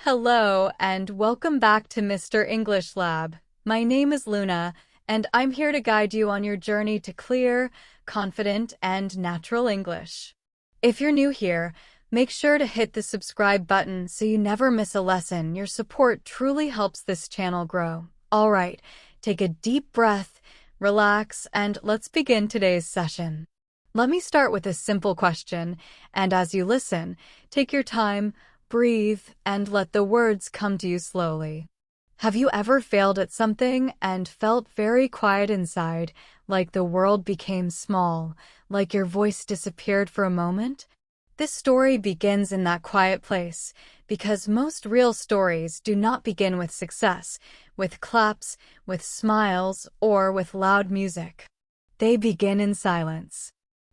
Hello, and welcome back to Mr. English Lab. My name is Luna, and I'm here to guide you on your journey to clear, confident, and natural English. If you're new here, make sure to hit the subscribe button so you never miss a lesson. Your support truly helps this channel grow. All right, take a deep breath, relax, and let's begin today's session. Let me start with a simple question, and as you listen, take your time, breathe, and let the words come to you slowly. Have you ever failed at something and felt very quiet inside, like the world became small, like your voice disappeared for a moment? This story begins in that quiet place, because most real stories do not begin with success, with claps, with smiles, or with loud music. They begin in silence.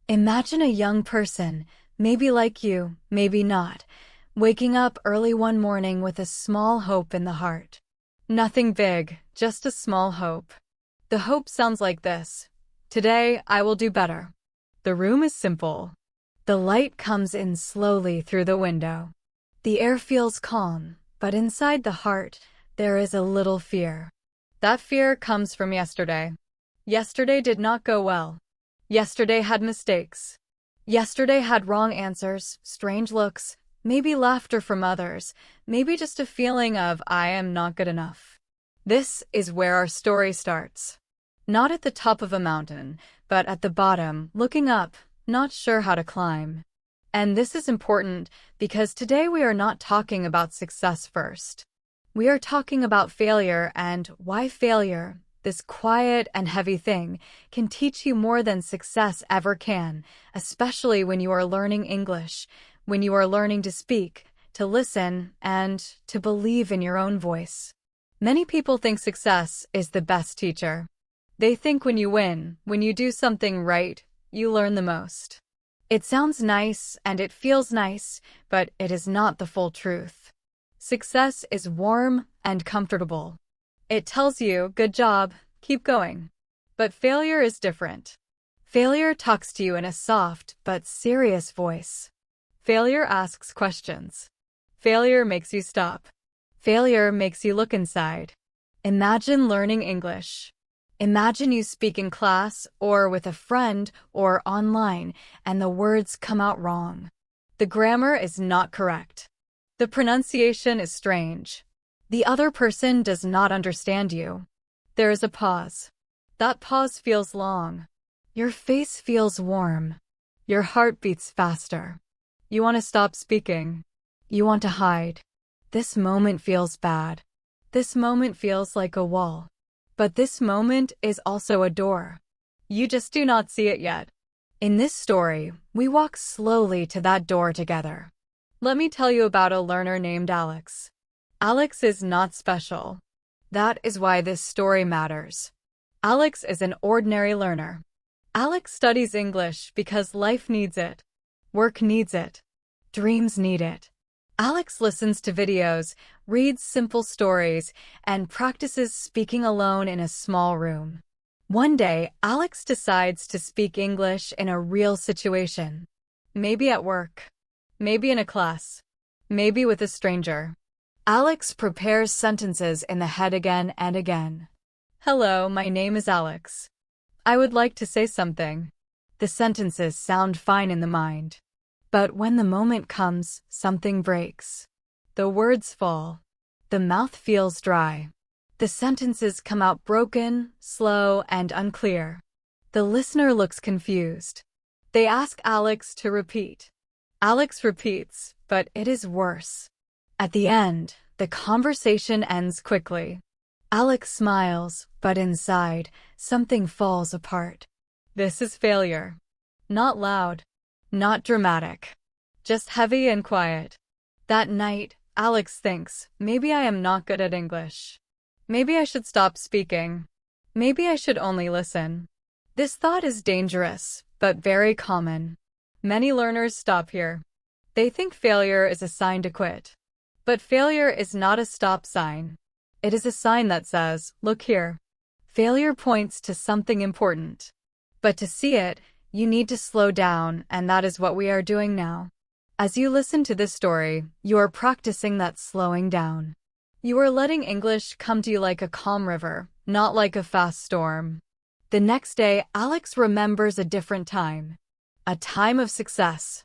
Imagine a young person, maybe like you, maybe not, waking up early one morning with a small hope in the heart. Nothing big, just a small hope. The hope sounds like this: today I will do better. The room is simple. The light comes in slowly through the window. The air feels calm, but inside the heart, there is a little fear. That fear comes from yesterday. Yesterday did not go well. Yesterday had mistakes. Yesterday had wrong answers, strange looks, maybe laughter from others, maybe just a feeling of I am not good enough. This is where our story starts. Not at the top of a mountain, but at the bottom, looking up, not sure how to climb. And this is important because today we are not talking about success first. We are talking about failure and why failure, this quiet and heavy thing, can teach you more than success ever can, especially when you are learning English, when you are learning to speak, to listen, and to believe in your own voice. Many people think success is the best teacher. They think when you win, when you do something right, you learn the most. It sounds nice and it feels nice, but it is not the full truth. Success is warm and comfortable. It tells you, good job, keep going. But failure is different. Failure talks to you in a soft but serious voice. Failure asks questions. Failure makes you stop. Failure makes you look inside. Imagine learning English. Imagine you speak in class or with a friend or online and the words come out wrong. The grammar is not correct. The pronunciation is strange. The other person does not understand you. There is a pause. That pause feels long. Your face feels warm. Your heart beats faster. You want to stop speaking. You want to hide. This moment feels bad. This moment feels like a wall. But this moment is also a door. You just do not see it yet. In this story, we walk slowly to that door together. Let me tell you about a learner named Alex. Alex is not special. That is why this story matters. Alex is an ordinary learner. Alex studies English because life needs it. Work needs it. Dreams need it. Alex listens to videos, reads simple stories, and practices speaking alone in a small room. One day, Alex decides to speak English in a real situation. Maybe at work. Maybe in a class. Maybe with a stranger. Alex prepares sentences in the head again and again. Hello, my name is Alex. I would like to say something. The sentences sound fine in the mind. But when the moment comes, something breaks. The words fall. The mouth feels dry. The sentences come out broken, slow, and unclear. The listener looks confused. They ask Alex to repeat. Alex repeats, but it is worse. At the end, the conversation ends quickly. Alex smiles, but inside, something falls apart. This is failure. Not loud. Not dramatic. Just heavy and quiet. That night, Alex thinks, maybe I am not good at English. Maybe I should stop speaking. Maybe I should only listen. This thought is dangerous, but very common. Many learners stop here. They think failure is a sign to quit. But failure is not a stop sign. It is a sign that says, look here. Failure points to something important. But to see it, you need to slow down, and that is what we are doing now. As you listen to this story, you are practicing that slowing down. You are letting English come to you like a calm river, not like a fast storm. The next day, Alex remembers a different time. A time of success.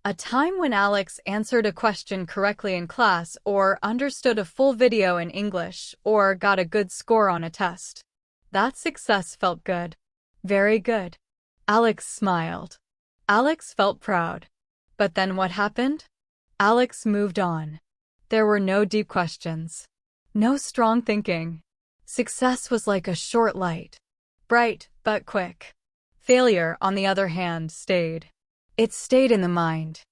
A time when Alex answered a question correctly in class, or understood a full video in English, or got a good score on a test. That success felt good. Very good. Alex smiled. Alex felt proud. But then what happened? Alex moved on. There were no deep questions. No strong thinking. Success was like a short light. Bright, but quick. Failure, on the other hand, stayed. It stayed in the mind.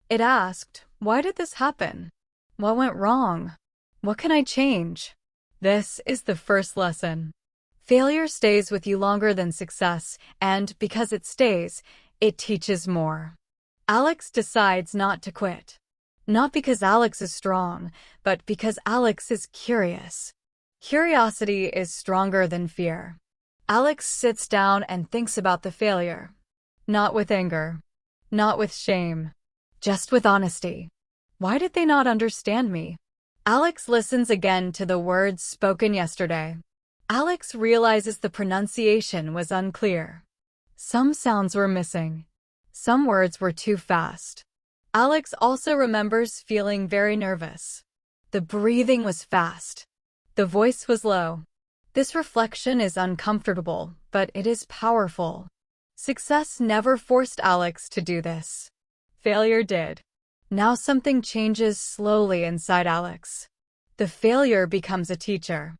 It asked, why did this happen? What went wrong? What can I change? This is the first lesson. Failure stays with you longer than success, and because it stays, it teaches more. Alex decides not to quit. Not because Alex is strong, but because Alex is curious. Curiosity is stronger than fear. Alex sits down and thinks about the failure. Not with anger. Not with shame. Just with honesty. Why did they not understand me? Alex listens again to the words spoken yesterday. Alex realizes the pronunciation was unclear. Some sounds were missing. Some words were too fast. Alex also remembers feeling very nervous. The breathing was fast. The voice was low. This reflection is uncomfortable, but it is powerful. Success never forced Alex to do this. Failure did. Now something changes slowly inside Alex. The failure becomes a teacher.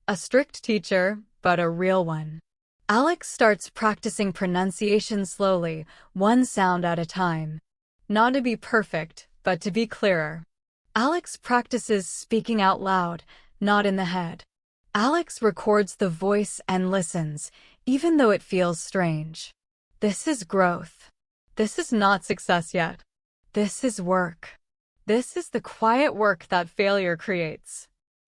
A strict teacher, but a real one. Alex starts practicing pronunciation slowly, one sound at a time. Not to be perfect, but to be clearer. Alex practices speaking out loud, not in the head. Alex records the voice and listens, even though it feels strange. This is growth. This is not success yet. This is work. This is the quiet work that failure creates.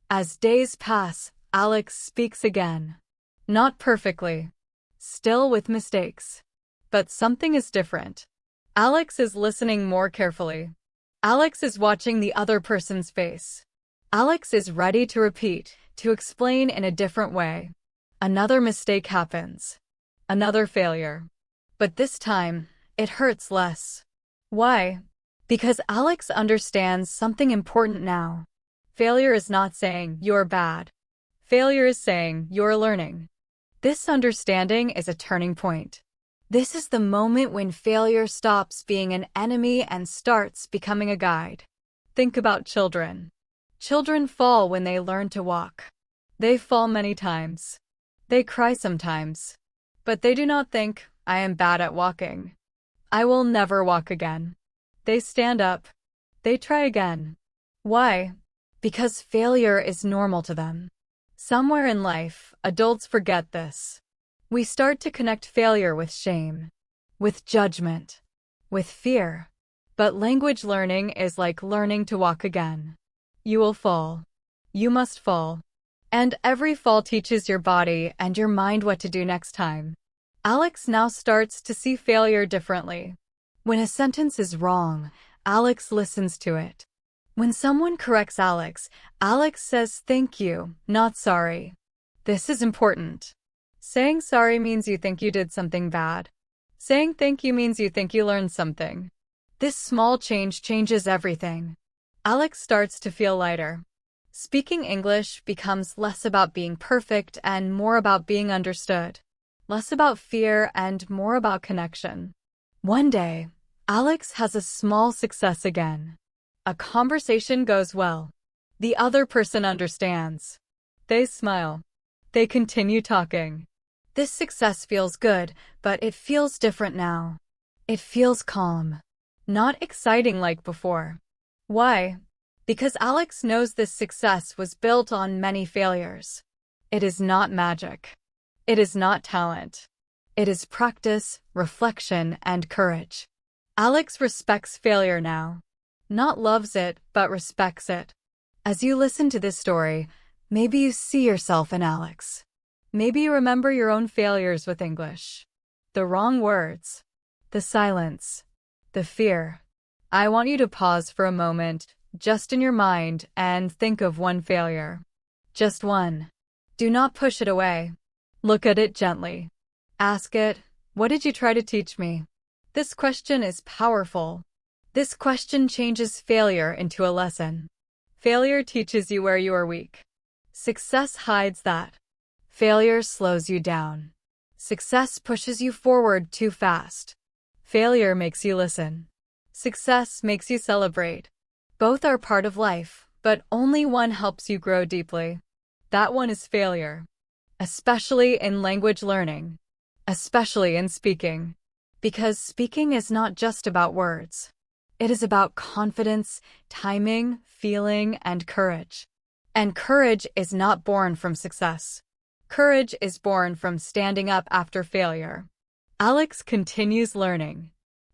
As days pass, Alex speaks again. Not perfectly. Still with mistakes. But something is different. Alex is listening more carefully. Alex is watching the other person's face. Alex is ready to repeat, to explain in a different way. Another mistake happens. Another failure. But this time, it hurts less. Why? Because Alex understands something important now. Failure is not saying you're bad. Failure is saying you're learning. This understanding is a turning point. This is the moment when failure stops being an enemy and starts becoming a guide. Think about children. Children fall when they learn to walk. They fall many times. They cry sometimes. But they do not think, I am bad at walking. I will never walk again. They stand up. They try again. Why? Because failure is normal to them. Somewhere in life, adults forget this. We start to connect failure with shame, with judgment, with fear. But language learning is like learning to walk again. You will fall. You must fall. And every fall teaches your body and your mind what to do next time. Alex now starts to see failure differently. When a sentence is wrong, Alex listens to it. When someone corrects Alex, Alex says thank you, not sorry. This is important. Saying sorry means you think you did something bad. Saying thank you means you think you learned something. This small change changes everything. Alex starts to feel lighter. Speaking English becomes less about being perfect and more about being understood. Less about fear and more about connection. One day, Alex has a small success again. A conversation goes well. The other person understands. They smile. They continue talking. This success feels good, but it feels different now. It feels calm. Not exciting like before. Why? Because Alex knows this success was built on many failures. It is not magic. It is not talent. It is practice, reflection, and courage. Alex respects failure now. Not loves it, but respects it. As you listen to this story, maybe you see yourself in Alex. Maybe you remember your own failures with English. The wrong words. The silence. The fear. I want you to pause for a moment, just in your mind, and think of one failure. Just one. Do not push it away. Look at it gently. Ask it, what did you try to teach me? This question is powerful. This question changes failure into a lesson. Failure teaches you where you are weak. Success hides that. Failure slows you down. Success pushes you forward too fast. Failure makes you listen. Success makes you celebrate. Both are part of life, but only one helps you grow deeply. That one is failure. Especially in language learning. Especially in speaking. Because speaking is not just about words. It is about confidence, timing, feeling, and courage. And courage is not born from success. Courage is born from standing up after failure. Alex continues learning.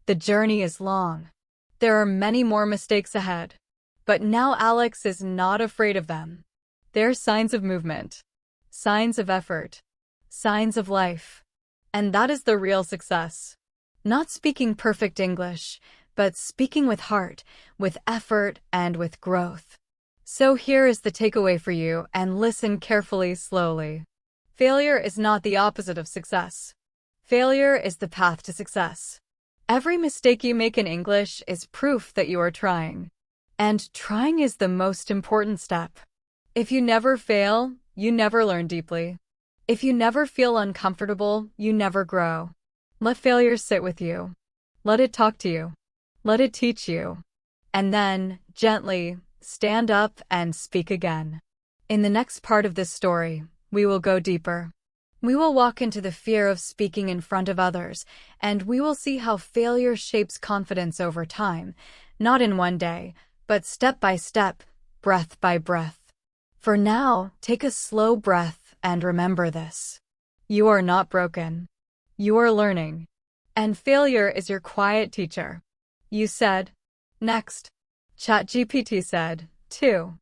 The journey is long. There are many more mistakes ahead. But now Alex is not afraid of them. They're signs of movement. Signs of effort. Signs of life. And that is the real success. Not speaking perfect English, but speaking with heart, with effort, and with growth. So here is the takeaway for you, and listen carefully, slowly. Failure is not the opposite of success. Failure is the path to success. Every mistake you make in English is proof that you are trying. And trying is the most important step. If you never fail, you never learn deeply. If you never feel uncomfortable, you never grow. Let failure sit with you. Let it talk to you. Let it teach you. And then, gently, stand up and speak again. In the next part of this story, we will go deeper. We will walk into the fear of speaking in front of others, and we will see how failure shapes confidence over time, not in one day, but step by step, breath by breath. For now, take a slow breath and remember this. You are not broken. You are learning. And failure is your quiet teacher. You said. Next. ChatGPT said, 2.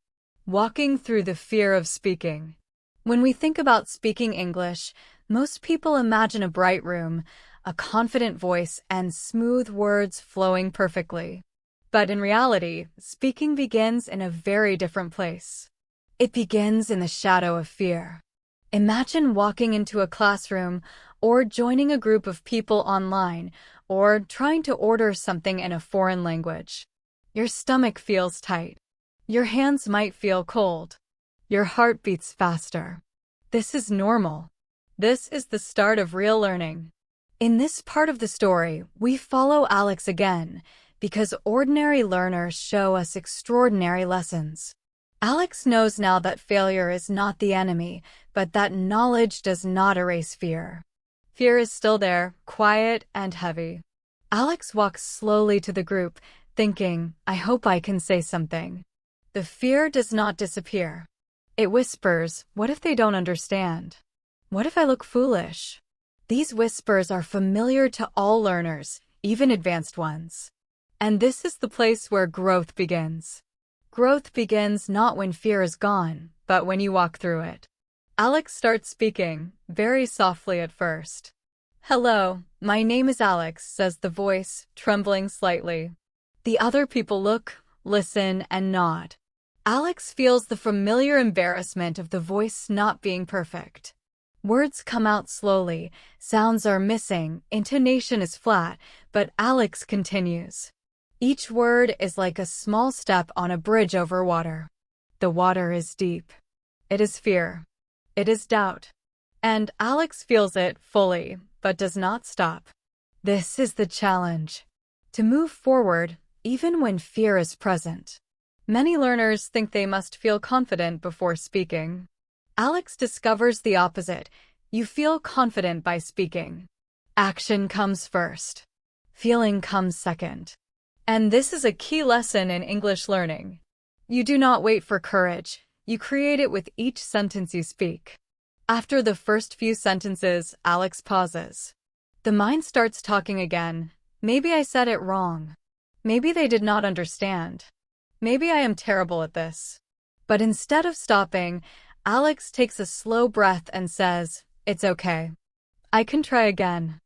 Walking through the fear of speaking. When we think about speaking English, most people imagine a bright room, a confident voice, and smooth words flowing perfectly. But in reality, speaking begins in a very different place. It begins in the shadow of fear. Imagine walking into a classroom, or joining a group of people online, or trying to order something in a foreign language. Your stomach feels tight. Your hands might feel cold. Your heart beats faster. This is normal. This is the start of real learning. In this part of the story, we follow Alex again, because ordinary learners show us extraordinary lessons. Alex knows now that failure is not the enemy, but that knowledge does not erase fear. Fear is still there, quiet and heavy. Alex walks slowly to the group, thinking, I hope I can say something. The fear does not disappear. It whispers, what if they don't understand? What if I look foolish? These whispers are familiar to all learners, even advanced ones. And this is the place where growth begins. Growth begins not when fear is gone, but when you walk through it. Alex starts speaking, very softly at first. Hello, my name is Alex, says the voice, trembling slightly. The other people look, listen, and nod. Alex feels the familiar embarrassment of the voice not being perfect. Words come out slowly, sounds are missing, intonation is flat, but Alex continues. Each word is like a small step on a bridge over water. The water is deep. It is fear. It is doubt. And Alex feels it fully, but does not stop. This is the challenge. To move forward, even when fear is present. Many learners think they must feel confident before speaking. Alex discovers the opposite. You feel confident by speaking. Action comes first. Feeling comes second. And this is a key lesson in English learning. You do not wait for courage. You create it with each sentence you speak. After the first few sentences, Alex pauses. The mind starts talking again. Maybe I said it wrong. Maybe they did not understand. Maybe I am terrible at this. But instead of stopping, Alex takes a slow breath and says, it's okay. I can try again.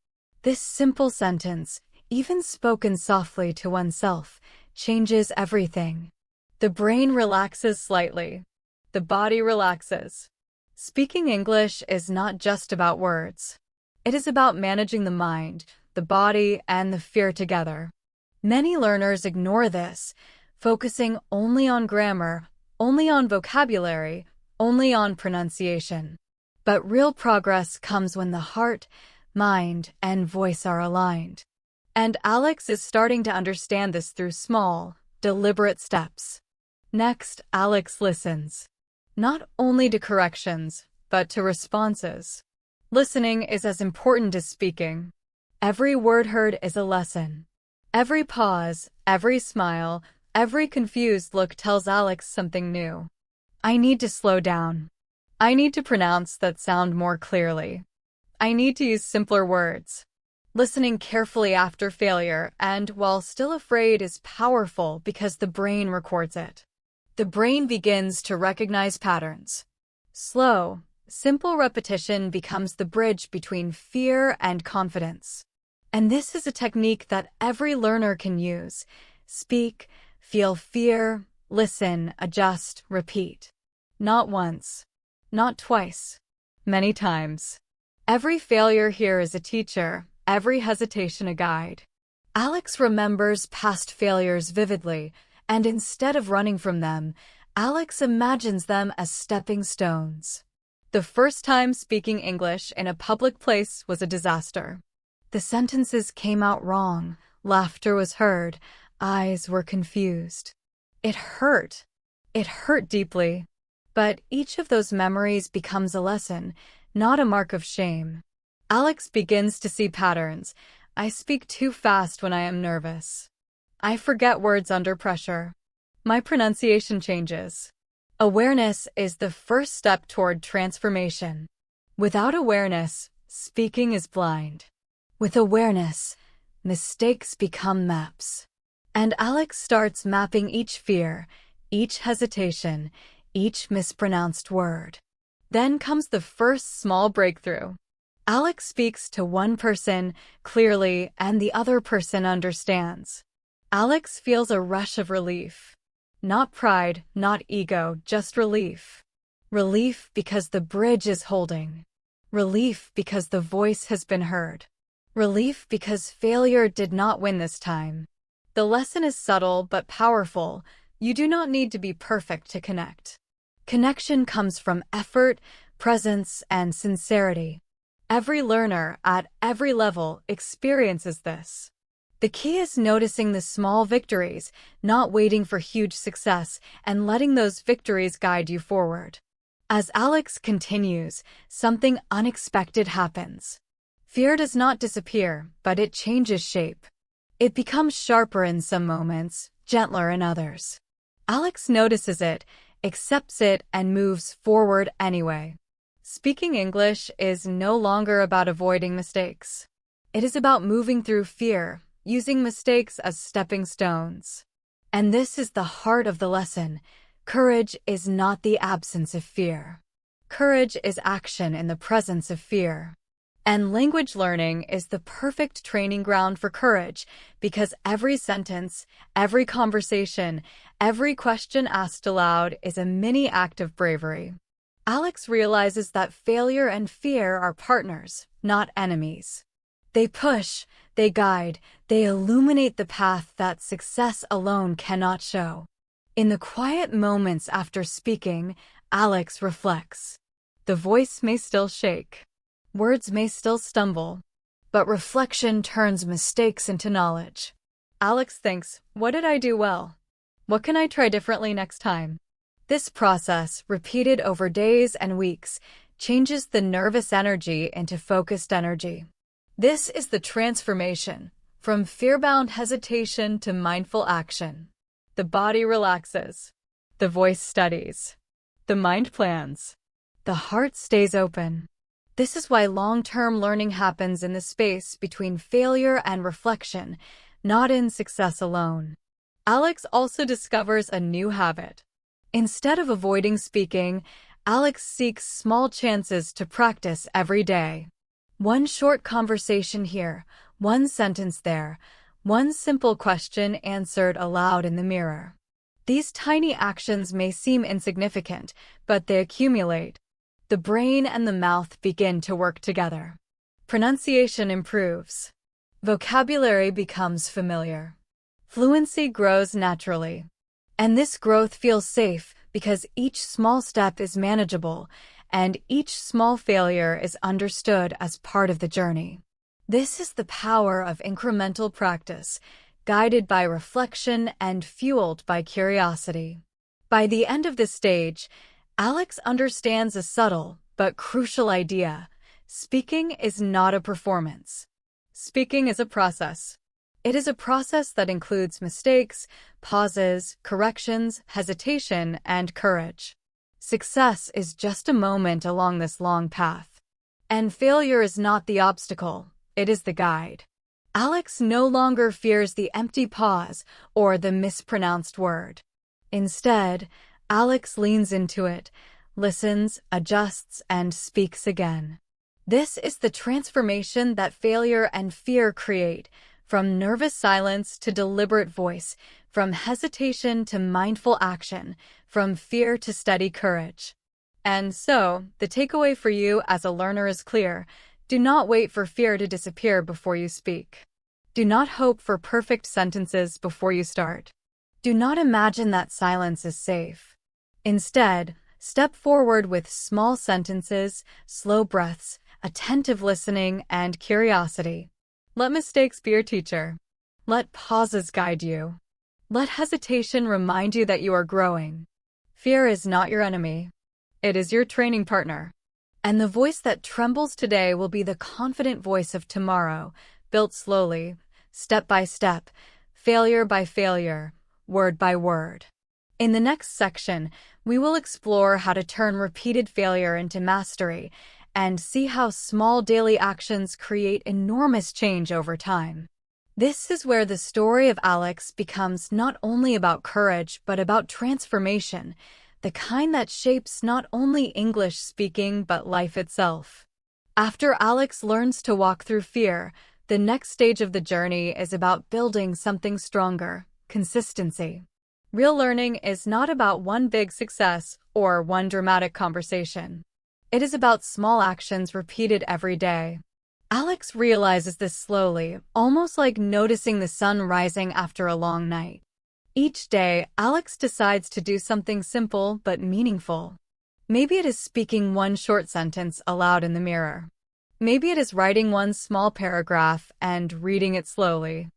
This simple sentence, even spoken softly to oneself, changes everything. The brain relaxes slightly. The body relaxes. Speaking English is not just about words. It is about managing the mind, the body, and the fear together. Many learners ignore this, focusing only on grammar, only on vocabulary, only on pronunciation. But real progress comes when the heart, mind, and voice are aligned. And Alex is starting to understand this through small, deliberate steps. Next, Alex listens. Not only to corrections, but to responses. Listening is as important as speaking. Every word heard is a lesson. Every pause, every smile, every confused look tells Alex something new. I need to slow down. I need to pronounce that sound more clearly. I need to use simpler words. Listening carefully after failure and while still afraid is powerful because the brain records it. The brain begins to recognize patterns. Slow, simple repetition becomes the bridge between fear and confidence. And this is a technique that every learner can use. Speak, feel fear, listen, adjust, repeat. Not once. Not twice. Many times. Every failure here is a teacher, every hesitation a guide. Alex remembers past failures vividly, and instead of running from them, Alex imagines them as stepping stones. The first time speaking English in a public place was a disaster. The sentences came out wrong, laughter was heard, eyes were confused. It hurt. It hurt deeply. But each of those memories becomes a lesson, not a mark of shame. Alex begins to see patterns. I speak too fast when I am nervous. I forget words under pressure. My pronunciation changes. Awareness is the first step toward transformation. Without awareness, speaking is blind. With awareness, mistakes become maps. And Alex starts mapping each fear, each hesitation, each mispronounced word. Then comes the first small breakthrough. Alex speaks to one person clearly and the other person understands. Alex feels a rush of relief. Not pride, not ego, just relief. Relief because the bridge is holding. Relief because the voice has been heard. Relief because failure did not win this time. The lesson is subtle but powerful. You do not need to be perfect to connect. Connection comes from effort, presence, and sincerity. Every learner, at every level, experiences this. The key is noticing the small victories, not waiting for huge success, and letting those victories guide you forward. As Alex continues, something unexpected happens. Fear does not disappear, but it changes shape. It becomes sharper in some moments, gentler in others. Alex notices it, accepts it, and moves forward anyway. Speaking English is no longer about avoiding mistakes. It is about moving through fear, using mistakes as stepping stones. And this is the heart of the lesson. Courage is not the absence of fear. Courage is action in the presence of fear. And language learning is the perfect training ground for courage because every sentence, every conversation, every question asked aloud is a mini act of bravery. Alex realizes that failure and fear are partners, not enemies. They push, they guide, they illuminate the path that success alone cannot show. In the quiet moments after speaking, Alex reflects. The voice may still shake. Words may still stumble, but reflection turns mistakes into knowledge. Alex thinks, what did I do well? What can I try differently next time? This process, repeated over days and weeks, changes the nervous energy into focused energy. This is the transformation, from fear-bound hesitation to mindful action. The body relaxes. The voice studies. The mind plans. The heart stays open. This is why long-term learning happens in the space between failure and reflection, not in success alone. Alex also discovers a new habit. Instead of avoiding speaking, Alex seeks small chances to practice every day. One short conversation here, one sentence there, One simple question answered aloud in the mirror. These tiny actions may seem insignificant, but they accumulate. The brain and the mouth begin to work together. Pronunciation improves. Vocabulary becomes familiar. Fluency grows naturally. And this growth feels safe because each small step is manageable and each small failure is understood as part of the journey. This is the power of incremental practice, guided by reflection and fueled by curiosity. By the end of this stage, Alex understands a subtle but crucial idea. Speaking is not a performance. Speaking is a process. It is a process that includes mistakes, pauses, corrections, hesitation, and courage. Success is just a moment along this long path. And failure is not the obstacle, it is the guide. Alex no longer fears the empty pause or the mispronounced word. Instead, Alex leans into it, listens, adjusts, and speaks again. This is the transformation that failure and fear create, from nervous silence to deliberate voice, from hesitation to mindful action, from fear to steady courage. And so, the takeaway for you as a learner is clear. Do not wait for fear to disappear before you speak. Do not hope for perfect sentences before you start. Do not imagine that silence is safe. Instead, step forward with small sentences, slow breaths, attentive listening, and curiosity. Let mistakes be your teacher. Let pauses guide you. Let hesitation remind you that you are growing. Fear is not your enemy. It is your training partner. And the voice that trembles today will be the confident voice of tomorrow, built slowly, step by step, failure by failure, word by word. In the next section, we will explore how to turn repeated failure into mastery and see how small daily actions create enormous change over time. This is where the story of Alex becomes not only about courage but about transformation, the kind that shapes not only English speaking but life itself. After Alex learns to walk through fear, the next stage of the journey is about building something stronger: consistency. Real learning is not about one big success or one dramatic conversation. It is about small actions repeated every day. Alex realizes this slowly, almost like noticing the sun rising after a long night. Each day, Alex decides to do something simple but meaningful. Maybe it is speaking one short sentence aloud in the mirror. Maybe it is writing one small paragraph and reading it slowly.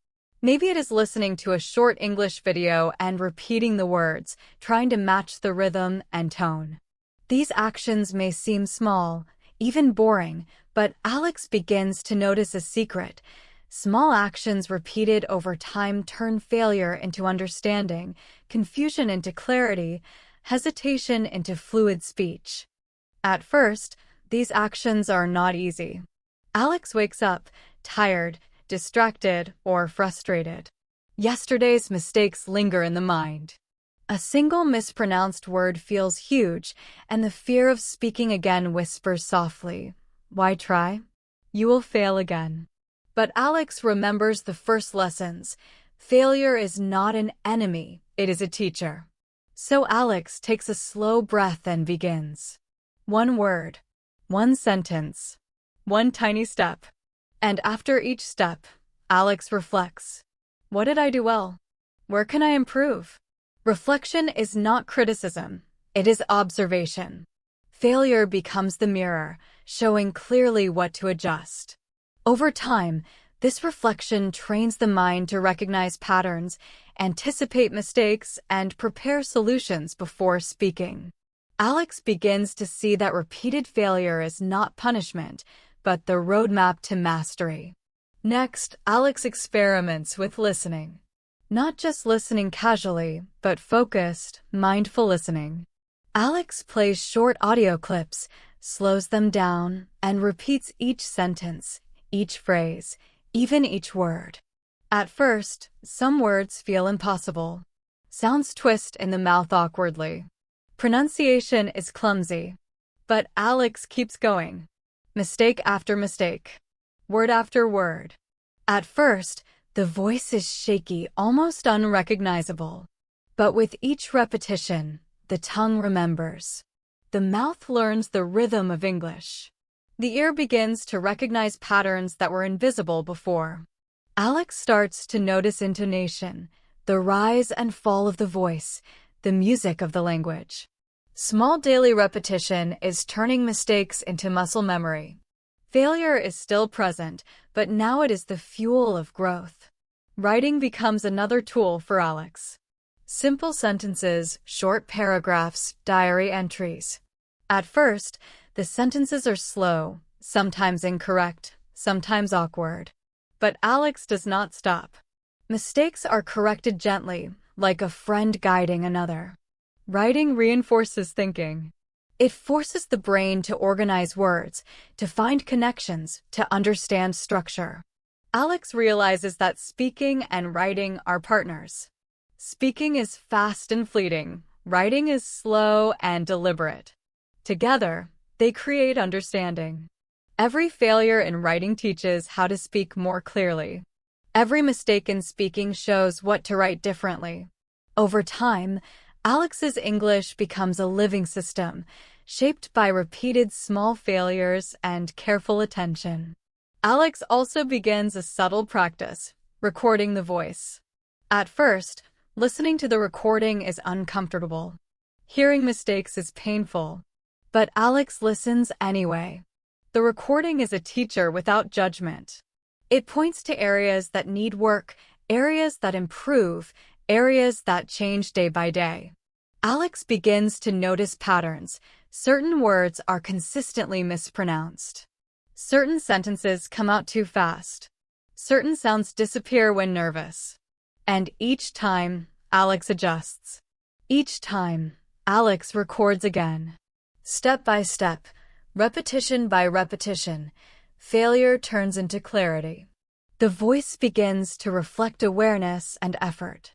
Maybe it is listening to a short English video and repeating the words, trying to match the rhythm and tone. These actions may seem small, even boring, but Alex begins to notice a secret. Small actions repeated over time turn failure into understanding, confusion into clarity, hesitation into fluid speech. At first, these actions are not easy. Alex wakes up, tired, distracted, or frustrated. Yesterday's mistakes linger in the mind. A single mispronounced word feels huge, and the fear of speaking again whispers softly, "Why try? You will fail again." But Alex remembers the first lessons. Failure is not an enemy, it is a teacher. So Alex takes a slow breath and begins. One word, one sentence, one tiny step. And after each step, Alex reflects. What did I do well? Where can I improve? Reflection is not criticism, it is observation. Failure becomes the mirror, showing clearly what to adjust. Over time, this reflection trains the mind to recognize patterns, anticipate mistakes, and prepare solutions before speaking. Alex begins to see that repeated failure is not punishment, but the roadmap to mastery. Next, Alex experiments with listening. Not just listening casually, but focused, mindful listening. Alex plays short audio clips, slows them down, and repeats each sentence, each phrase, even each word. At first, some words feel impossible. Sounds twist in the mouth awkwardly. Pronunciation is clumsy. But Alex keeps going. Mistake after mistake. Word after word. At first, The voice is shaky, almost unrecognizable. But with each repetition, the tongue remembers. The mouth learns the rhythm of English. The ear begins to recognize patterns that were invisible before. Alex starts to notice intonation, the rise and fall of the voice, the music of the language. Small daily repetition is turning mistakes into muscle memory. Failure is still present, but now it is the fuel of growth. Writing becomes another tool for Alex. Simple sentences, short paragraphs, diary entries. At first, the sentences are slow, sometimes incorrect, sometimes awkward. But Alex does not stop. Mistakes are corrected gently, like a friend guiding another. Writing reinforces thinking. It forces the brain to organize words, to find connections, to understand structure. Alex realizes that speaking and writing are partners. Speaking is fast and fleeting. Writing is slow and deliberate. Together, they create understanding. Every failure in writing teaches how to speak more clearly. Every mistake in speaking shows what to write differently. Over time, Alex's English becomes a living system, shaped by repeated small failures and careful attention. Alex also begins a subtle practice, recording the voice. At first, listening to the recording is uncomfortable. Hearing mistakes is painful. But Alex listens anyway. The recording is a teacher without judgment. It points to areas that need work, areas that improve, areas that change day by day. Alex begins to notice patterns. Certain words are consistently mispronounced. Certain sentences come out too fast. Certain sounds disappear when nervous. And each time, Alex adjusts. Each time, Alex records again. Step by step, repetition by repetition, failure turns into clarity. The voice begins to reflect awareness and effort.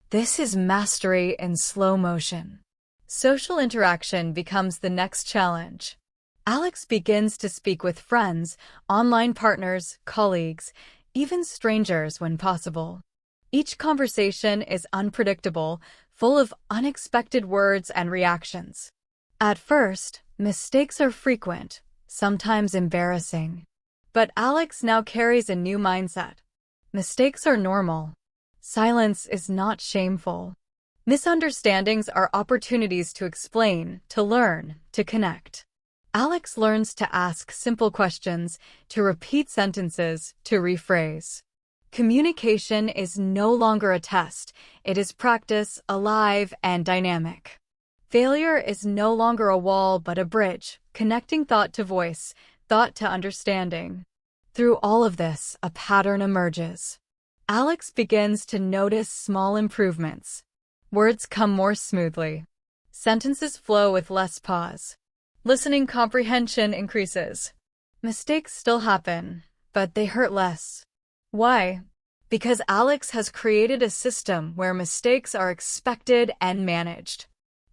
This is mastery in slow motion. Social interaction becomes the next challenge. Alex begins to speak with friends, online partners, colleagues, even strangers when possible. Each conversation is unpredictable, full of unexpected words and reactions. At first, mistakes are frequent, sometimes embarrassing. But Alex now carries a new mindset. Mistakes are normal. Silence is not shameful. Misunderstandings are opportunities to explain, to learn, to connect. Alex learns to ask simple questions, to repeat sentences, to rephrase. Communication is no longer a test. It is practice, alive and dynamic. Failure is no longer a wall but a bridge, connecting thought to voice, thought to understanding. Through all of this, a pattern emerges. Alex begins to notice small improvements. Words come more smoothly. Sentences flow with less pause. Listening comprehension increases. Mistakes still happen, but they hurt less. Why? Because Alex has created a system where mistakes are expected and managed.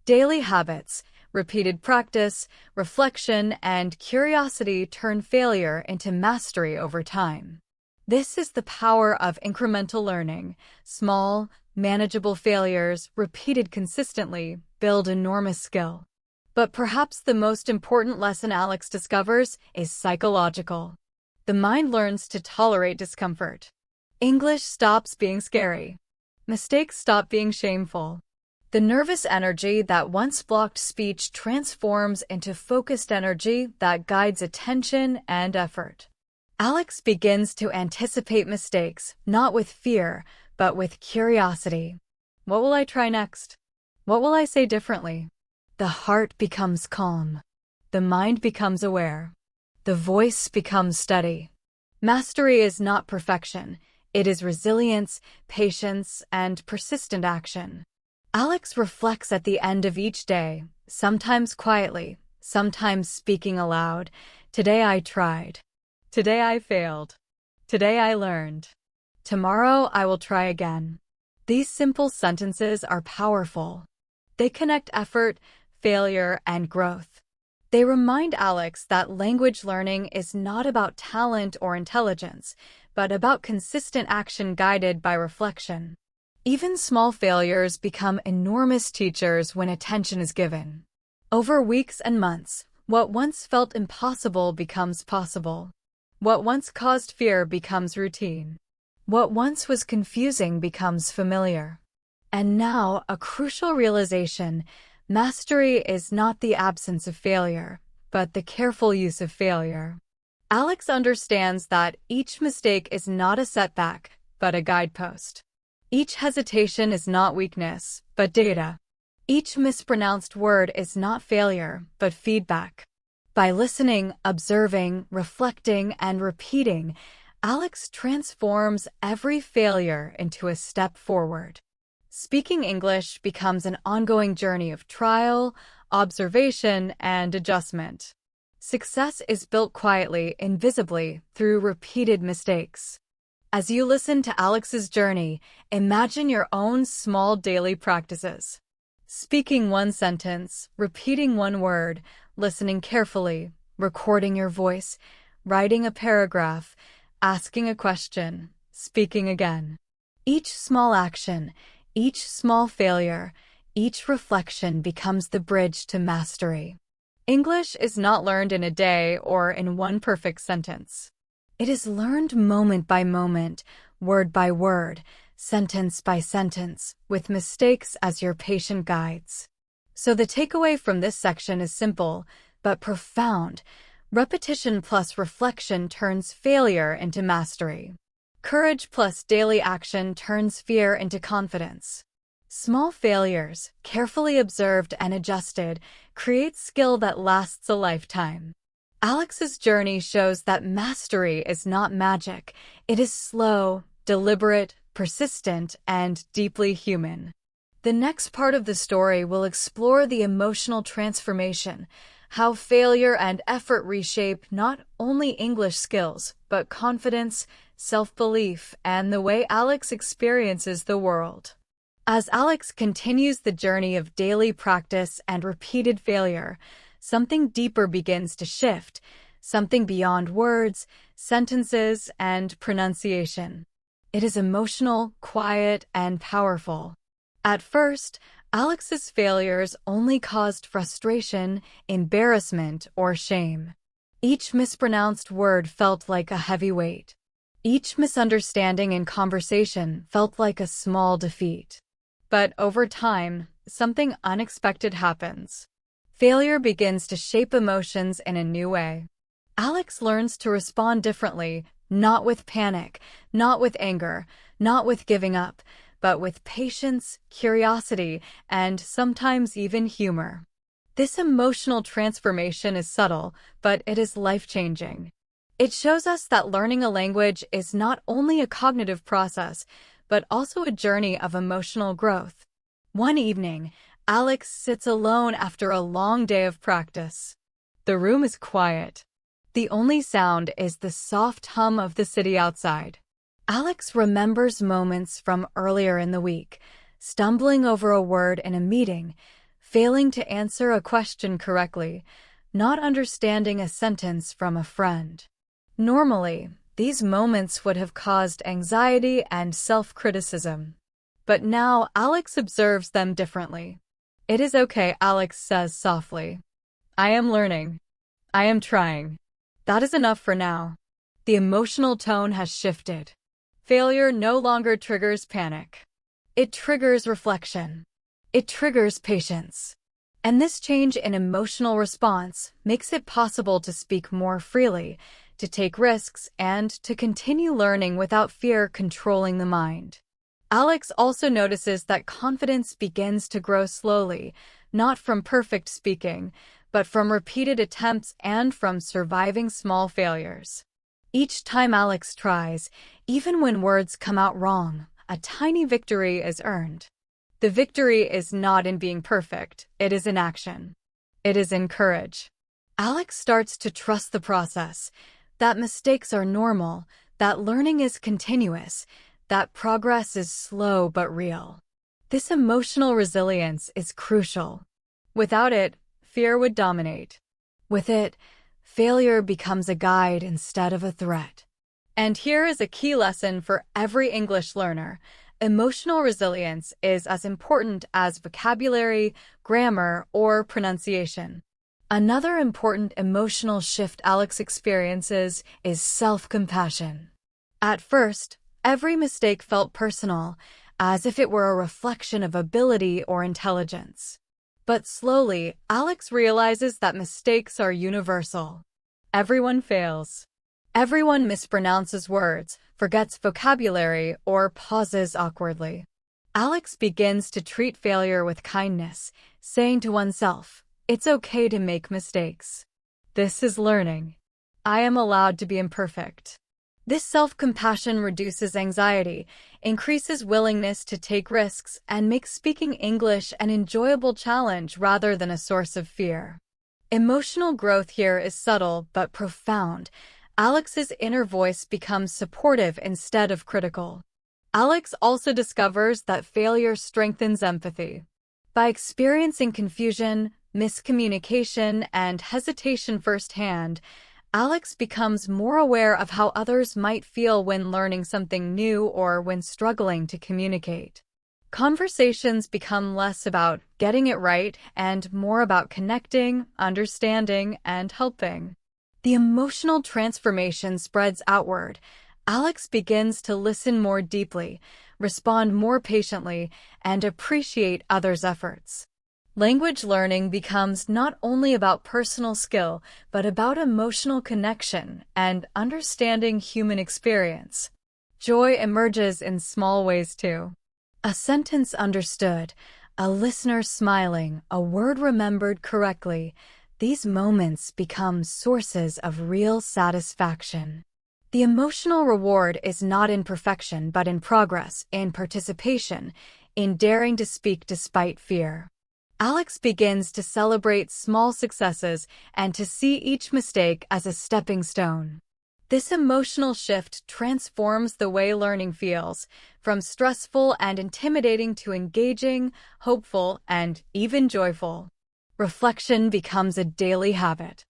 Daily habits, repeated practice, reflection, and curiosity turn failure into mastery over time. This is the power of incremental learning. Small, manageable failures, repeated consistently, build enormous skill. But perhaps the most important lesson Alex discovers is psychological. The mind learns to tolerate discomfort. English stops being scary. Mistakes stop being shameful. The nervous energy that once blocked speech transforms into focused energy that guides attention and effort. Alex begins to anticipate mistakes, not with fear, but with curiosity. What will I try next? What will I say differently? The heart becomes calm. The mind becomes aware. The voice becomes steady. Mastery is not perfection. It is resilience, patience, and persistent action. Alex reflects at the end of each day, sometimes quietly, sometimes speaking aloud. Today I tried. Today I failed. Today I learned. Tomorrow I will try again. These simple sentences are powerful. They connect effort, failure, and growth. They remind Alex that language learning is not about talent or intelligence, but about consistent action guided by reflection. Even small failures become enormous teachers when attention is given. Over weeks and months, what once felt impossible becomes possible. What once caused fear becomes routine. What once was confusing becomes familiar. And now, a crucial realization: mastery is not the absence of failure, but the careful use of failure. Alex understands that each mistake is not a setback, but a guidepost. Each hesitation is not weakness, but data. Each mispronounced word is not failure, but feedback. By listening, observing, reflecting, and repeating, Alex transforms every failure into a step forward. Speaking English becomes an ongoing journey of trial, observation, and adjustment. Success is built quietly, invisibly, through repeated mistakes. As you listen to Alex's journey, imagine your own small daily practices. Speaking one sentence, repeating one word, listening carefully, recording your voice, writing a paragraph, asking a question, speaking again. Each small action, each small failure, each reflection becomes the bridge to mastery. English is not learned in a day or in one perfect sentence. It is learned moment by moment, word by word, sentence by sentence, with mistakes as your patient guides. So the takeaway from this section is simple, but profound. Repetition plus reflection turns failure into mastery. Courage plus daily action turns fear into confidence. Small failures, carefully observed and adjusted, create skill that lasts a lifetime. Alex's journey shows that mastery is not magic. It is slow, deliberate, persistent, and deeply human. The next part of the story will explore the emotional transformation, how failure and effort reshape not only English skills, but confidence, self-belief, and the way Alex experiences the world. As Alex continues the journey of daily practice and repeated failure, something deeper begins to shift, something beyond words, sentences, and pronunciation. It is emotional, quiet, and powerful. At first, Alex's failures only caused frustration, embarrassment, or shame. Each mispronounced word felt like a heavy weight. Each misunderstanding in conversation felt like a small defeat. But over time, something unexpected happens. Failure begins to shape emotions in a new way. Alex learns to respond differently, not with panic, not with anger, not with giving up, but with patience, curiosity, and sometimes even humor. This emotional transformation is subtle, but it is life-changing. It shows us that learning a language is not only a cognitive process, but also a journey of emotional growth. One evening, Alex sits alone after a long day of practice. The room is quiet. The only sound is the soft hum of the city outside. Alex remembers moments from earlier in the week, stumbling over a word in a meeting, failing to answer a question correctly, not understanding a sentence from a friend. Normally, these moments would have caused anxiety and self-criticism. But now Alex observes them differently. "It is okay," Alex says softly. "I am learning. I am trying. That is enough for now." The emotional tone has shifted. Failure no longer triggers panic. It triggers reflection. It triggers patience. And this change in emotional response makes it possible to speak more freely, to take risks, and to continue learning without fear controlling the mind. Alex also notices that confidence begins to grow slowly, not from perfect speaking, but from repeated attempts and from surviving small failures. Each time Alex tries, even when words come out wrong, a tiny victory is earned. The victory is not in being perfect, it is in action. It is in courage. Alex starts to trust the process, that mistakes are normal, that learning is continuous, that progress is slow but real. This emotional resilience is crucial. Without it, fear would dominate. With it, failure becomes a guide instead of a threat. And here is a key lesson for every English learner. Emotional resilience is as important as vocabulary, grammar, or pronunciation. Another important emotional shift Alex experiences is self-compassion. At first, every mistake felt personal, as if it were a reflection of ability or intelligence. But slowly, Alex realizes that mistakes are universal. Everyone fails. Everyone mispronounces words, forgets vocabulary, or pauses awkwardly. Alex begins to treat failure with kindness, saying to oneself, "It's okay to make mistakes. This is learning. I am allowed to be imperfect." This self-compassion reduces anxiety, increases willingness to take risks, and makes speaking English an enjoyable challenge rather than a source of fear. Emotional growth here is subtle but profound. Alex's inner voice becomes supportive instead of critical. Alex also discovers that failure strengthens empathy. By experiencing confusion, miscommunication, and hesitation firsthand, Alex becomes more aware of how others might feel when learning something new or when struggling to communicate. Conversations become less about getting it right and more about connecting, understanding, and helping. The emotional transformation spreads outward. Alex begins to listen more deeply, respond more patiently, and appreciate others' efforts. Language learning becomes not only about personal skill, but about emotional connection and understanding human experience. Joy emerges in small ways too. A sentence understood, a listener smiling, a word remembered correctly. These moments become sources of real satisfaction. The emotional reward is not in perfection but in progress, in participation, in daring to speak despite fear. Alex begins to celebrate small successes and to see each mistake as a stepping stone. This emotional shift transforms the way learning feels, from stressful and intimidating to engaging, hopeful, and even joyful. Reflection becomes a daily habit.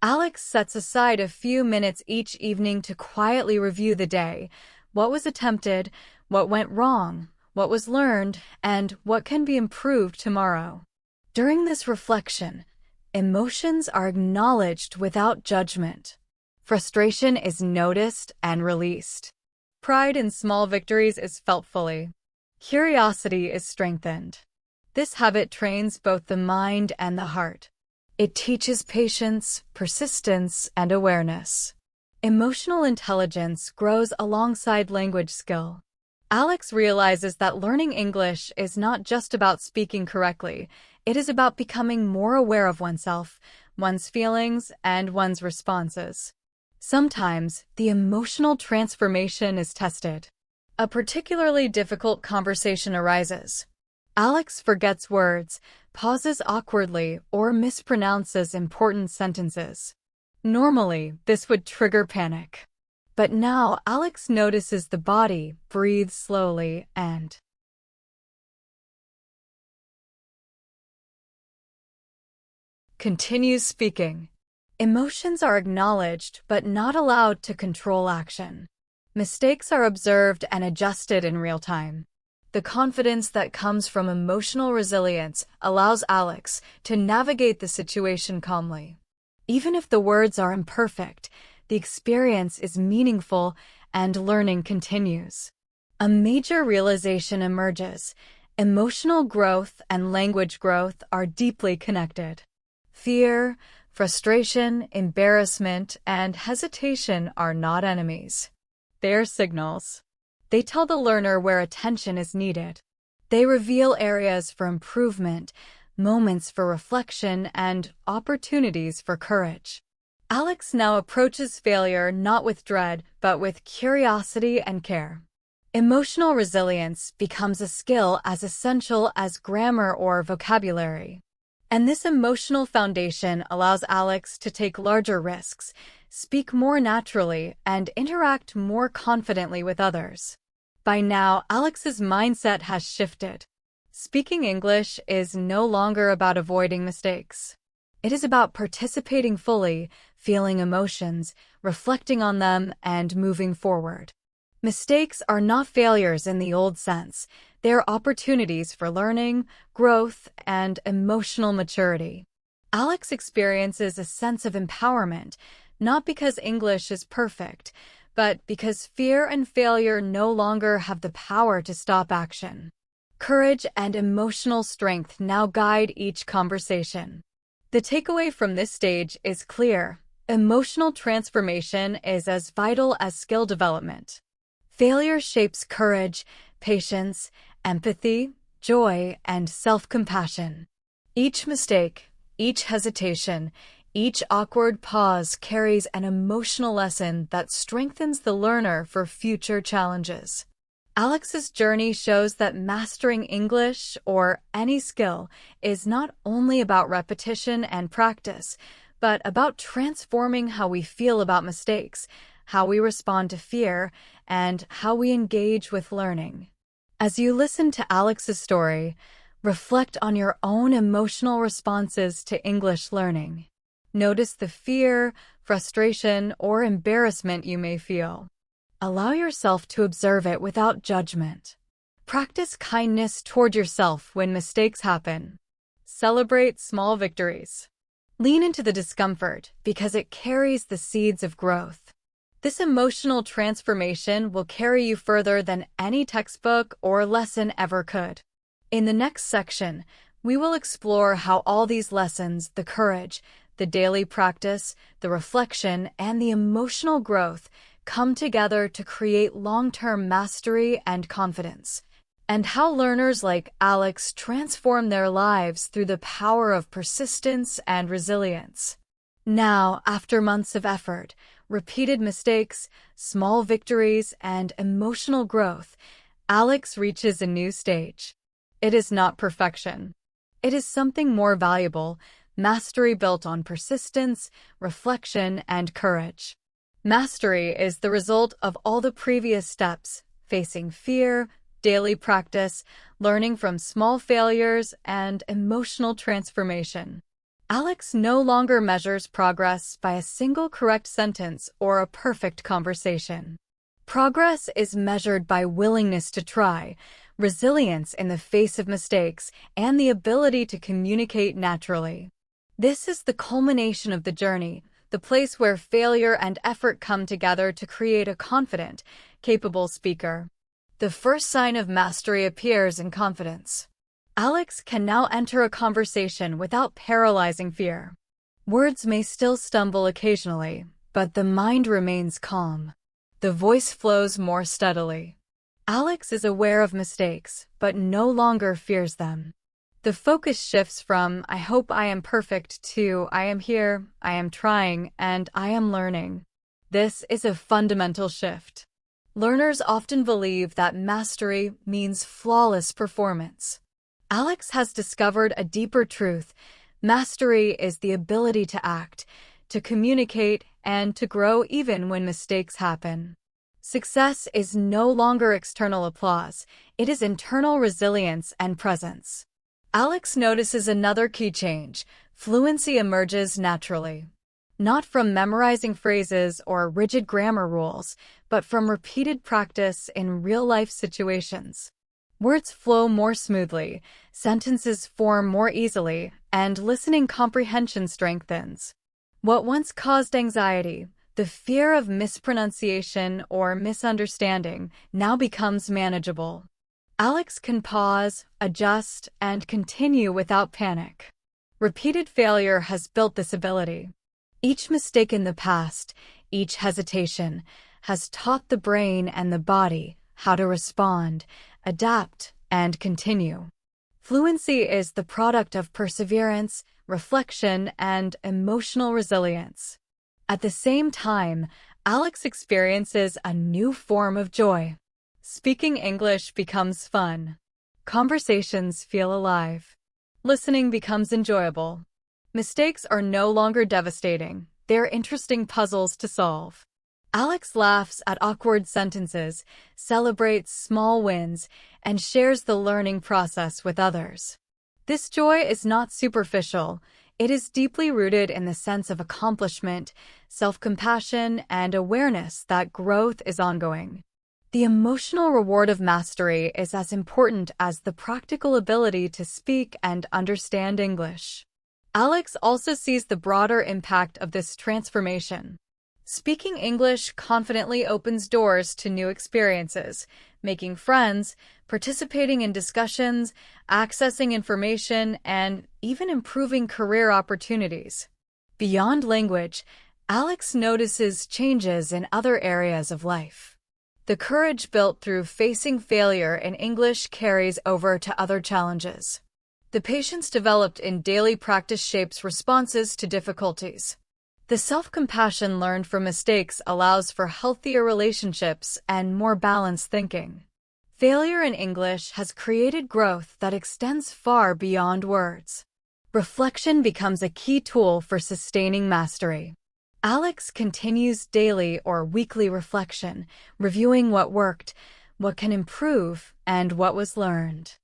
Alex sets aside a few minutes each evening to quietly review the day. What was attempted, what went wrong, what was learned, and what can be improved tomorrow. During this reflection, emotions are acknowledged without judgment. Frustration is noticed and released. Pride in small victories is felt fully. Curiosity is strengthened. This habit trains both the mind and the heart. It teaches patience, persistence, and awareness. Emotional intelligence grows alongside language skill. Alex realizes that learning English is not just about speaking correctly. It is about becoming more aware of oneself, one's feelings, and one's responses. Sometimes, the emotional transformation is tested. A particularly difficult conversation arises. Alex forgets words, pauses awkwardly, or mispronounces important sentences. Normally, this would trigger panic. But now Alex notices the body, breathes slowly, and continues speaking. Emotions are acknowledged but not allowed to control action. Mistakes are observed and adjusted in real time. The confidence that comes from emotional resilience allows Alex to navigate the situation calmly. Even if the words are imperfect, the experience is meaningful and learning continues. A major realization emerges. Emotional growth and language growth are deeply connected. Fear, frustration, embarrassment, and hesitation are not enemies. They are signals. They tell the learner where attention is needed. They reveal areas for improvement, moments for reflection, and opportunities for courage. Alex now approaches failure not with dread, but with curiosity and care. Emotional resilience becomes a skill as essential as grammar or vocabulary. And this emotional foundation allows Alex to take larger risks, speak more naturally, and interact more confidently with others. By now, Alex's mindset has shifted. Speaking English is no longer about avoiding mistakes. It is about participating fully, feeling emotions, reflecting on them, and moving forward. Mistakes are not failures in the old sense. They are opportunities for learning, growth, and emotional maturity. Alex experiences a sense of empowerment, not because English is perfect, but because fear and failure no longer have the power to stop action. Courage and emotional strength now guide each conversation. The takeaway from this stage is clear. Emotional transformation is as vital as skill development. Failure shapes courage, patience, empathy, joy, and self-compassion. Each mistake, each hesitation, each awkward pause carries an emotional lesson that strengthens the learner for future challenges. Alex's journey shows that mastering English, or any skill, is not only about repetition and practice, but about transforming how we feel about mistakes, how we respond to fear, and how we engage with learning. As you listen to Alex's story, reflect on your own emotional responses to English learning. Notice the fear, frustration, or embarrassment you may feel. Allow yourself to observe it without judgment. Practice kindness toward yourself when mistakes happen. Celebrate small victories. Lean into the discomfort because it carries the seeds of growth. This emotional transformation will carry you further than any textbook or lesson ever could. In the next section, we will explore how all these lessons, the courage, the daily practice, the reflection, and the emotional growth come together to create long-term mastery and confidence, and how learners like Alex transform their lives through the power of persistence and resilience. Now, after months of effort, repeated mistakes, small victories, and emotional growth, Alex reaches a new stage. It is not perfection. It is something more valuable, mastery built on persistence, reflection, and courage. Mastery is the result of all the previous steps, facing fear, daily practice, learning from small failures, and emotional transformation. Alex no longer measures progress by a single correct sentence or a perfect conversation. Progress is measured by willingness to try, resilience in the face of mistakes, and the ability to communicate naturally. This is the culmination of the journey, the place where failure and effort come together to create a confident, capable speaker. The first sign of mastery appears in confidence. Alex can now enter a conversation without paralyzing fear. Words may still stumble occasionally, but the mind remains calm. The voice flows more steadily. Alex is aware of mistakes, but no longer fears them. The focus shifts from, "I hope I am perfect," to, "I am here, I am trying, and I am learning." This is a fundamental shift. Learners often believe that mastery means flawless performance. Alex has discovered a deeper truth. Mastery is the ability to act, to communicate, and to grow even when mistakes happen. Success is no longer external applause. It is internal resilience and presence. Alex notices another key change. Fluency emerges naturally. Not from memorizing phrases or rigid grammar rules, but from repeated practice in real-life situations. Words flow more smoothly, sentences form more easily, and listening comprehension strengthens. What once caused anxiety, the fear of mispronunciation or misunderstanding, now becomes manageable. Alex can pause, adjust, and continue without panic. Repeated failure has built this ability. Each mistake in the past, each hesitation, has taught the brain and the body how to respond, adapt, and continue. Fluency is the product of perseverance, reflection, and emotional resilience. At the same time, Alex experiences a new form of joy. Speaking English becomes fun. Conversations feel alive. Listening becomes enjoyable. Mistakes are no longer devastating. They're interesting puzzles to solve. Alex laughs at awkward sentences, celebrates small wins, and shares the learning process with others. This joy is not superficial. It is deeply rooted in the sense of accomplishment, self-compassion, and awareness that growth is ongoing. The emotional reward of mastery is as important as the practical ability to speak and understand English. Alex also sees the broader impact of this transformation. Speaking English confidently opens doors to new experiences, making friends, participating in discussions, accessing information, and even improving career opportunities. Beyond language, Alex notices changes in other areas of life. The courage built through facing failure in English carries over to other challenges. The patience developed in daily practice shapes responses to difficulties. The self-compassion learned from mistakes allows for healthier relationships and more balanced thinking. Failure in English has created growth that extends far beyond words. Reflection becomes a key tool for sustaining mastery. Alex continues daily or weekly reflection, reviewing what worked, what can improve, and what was learned.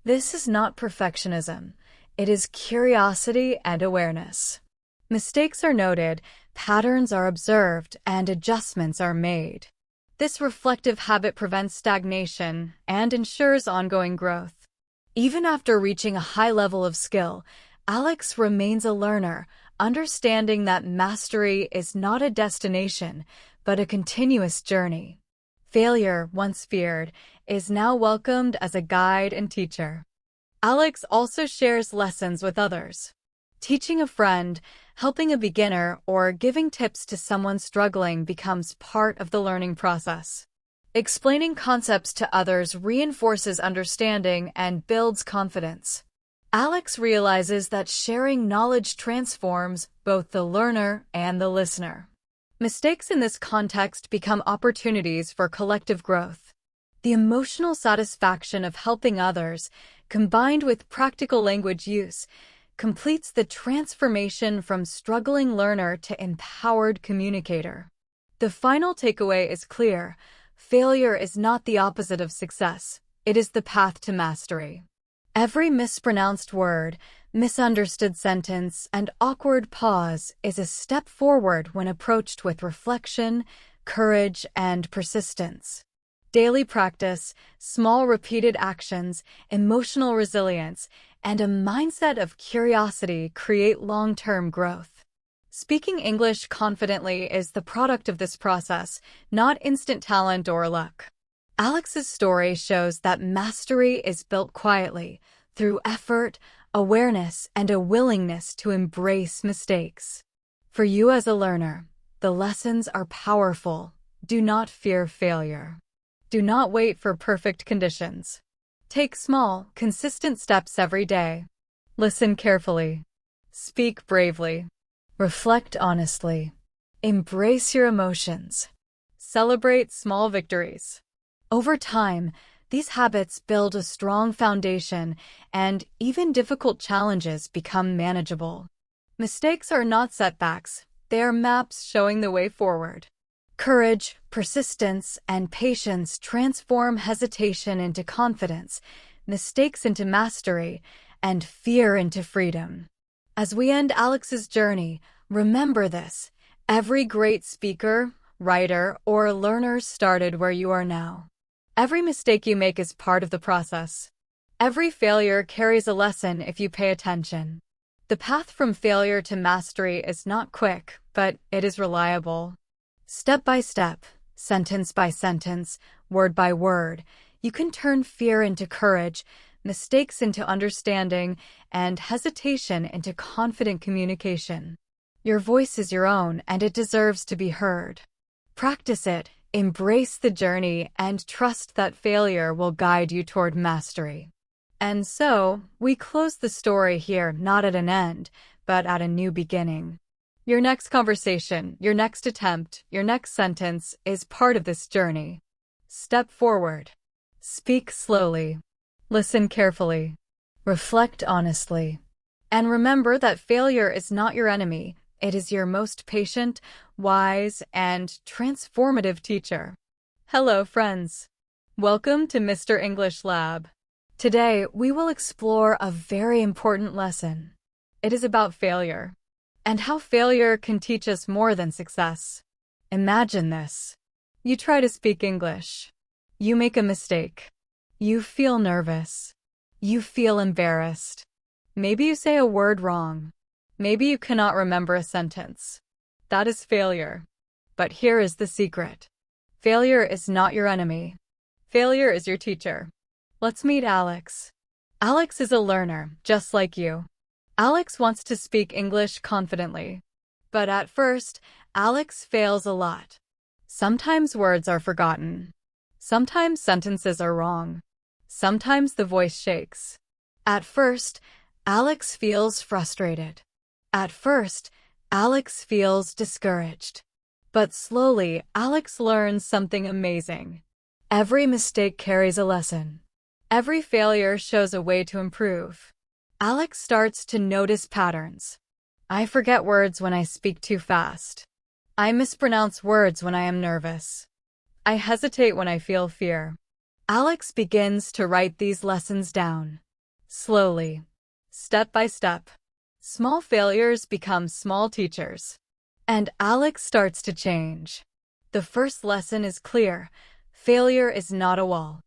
This is not perfectionism. It is curiosity and awareness. Mistakes are noted, patterns are observed, and adjustments are made. This reflective habit prevents stagnation and ensures ongoing growth. Even after reaching a high level of skill, Alex remains a learner, understanding that mastery is not a destination, but a continuous journey. Failure, once feared, is now welcomed as a guide and teacher. Alex also shares lessons with others. Teaching a friend, helping a beginner, or giving tips to someone struggling becomes part of the learning process. Explaining concepts to others reinforces understanding and builds confidence. Alex realizes that sharing knowledge transforms both the learner and the listener. Mistakes in this context become opportunities for collective growth. The emotional satisfaction of helping others, combined with practical language use, completes the transformation from struggling learner to empowered communicator. The final takeaway is clear. Failure is not the opposite of success. It is the path to mastery. Every mispronounced word, misunderstood sentence, and awkward pause is a step forward when approached with reflection, courage, and persistence. Daily practice, small repeated actions, emotional resilience, and a mindset of curiosity create long-term growth. Speaking English confidently is the product of this process, not instant talent or luck. Alex's story shows that mastery is built quietly, through effort, awareness, and a willingness to embrace mistakes. For you as a learner, the lessons are powerful. Do not fear failure. Do not wait for perfect conditions. Take small, consistent steps every day. Listen carefully. Speak bravely. Reflect honestly. Embrace your emotions. Celebrate small victories. Over time, these habits build a strong foundation, and even difficult challenges become manageable. Mistakes are not setbacks, they are maps showing the way forward. Courage, persistence, and patience transform hesitation into confidence, mistakes into mastery, and fear into freedom. As we end Alex's journey, remember this: every great speaker, writer, or learner started where you are now. Every mistake you make is part of the process. Every failure carries a lesson if you pay attention. The path from failure to mastery is not quick, but it is reliable. Step by step, sentence by sentence, word by word, you can turn fear into courage, mistakes into understanding, and hesitation into confident communication. Your voice is your own, and it deserves to be heard. Practice it, embrace the journey, and trust that failure will guide you toward mastery. And so, we close the story here, not at an end, but at a new beginning. Your next conversation, your next attempt, your next sentence is part of this journey. Step forward. Speak slowly. Listen carefully. Reflect honestly. And remember that failure is not your enemy. It is your most patient, wise, and transformative teacher. Hello, friends. Welcome to Mr. English Lab. Today, we will explore a very important lesson. It is about failure, and how failure can teach us more than success. Imagine this. You try to speak English. You make a mistake. You feel nervous. You feel embarrassed. Maybe you say a word wrong. Maybe you cannot remember a sentence. That is failure. But here is the secret. Failure is not your enemy. Failure is your teacher. Let's meet Alex. Alex is a learner, just like you. Alex wants to speak English confidently. But at first, Alex fails a lot. Sometimes words are forgotten. Sometimes sentences are wrong. Sometimes the voice shakes. At first, Alex feels frustrated. At first, Alex feels discouraged. But slowly, Alex learns something amazing. Every mistake carries a lesson. Every failure shows a way to improve. Alex starts to notice patterns. I forget words when I speak too fast. I mispronounce words when I am nervous. I hesitate when I feel fear. Alex begins to write these lessons down. Slowly, step by step. Small failures become small teachers. And Alex starts to change. The first lesson is clear. Failure is not a wall.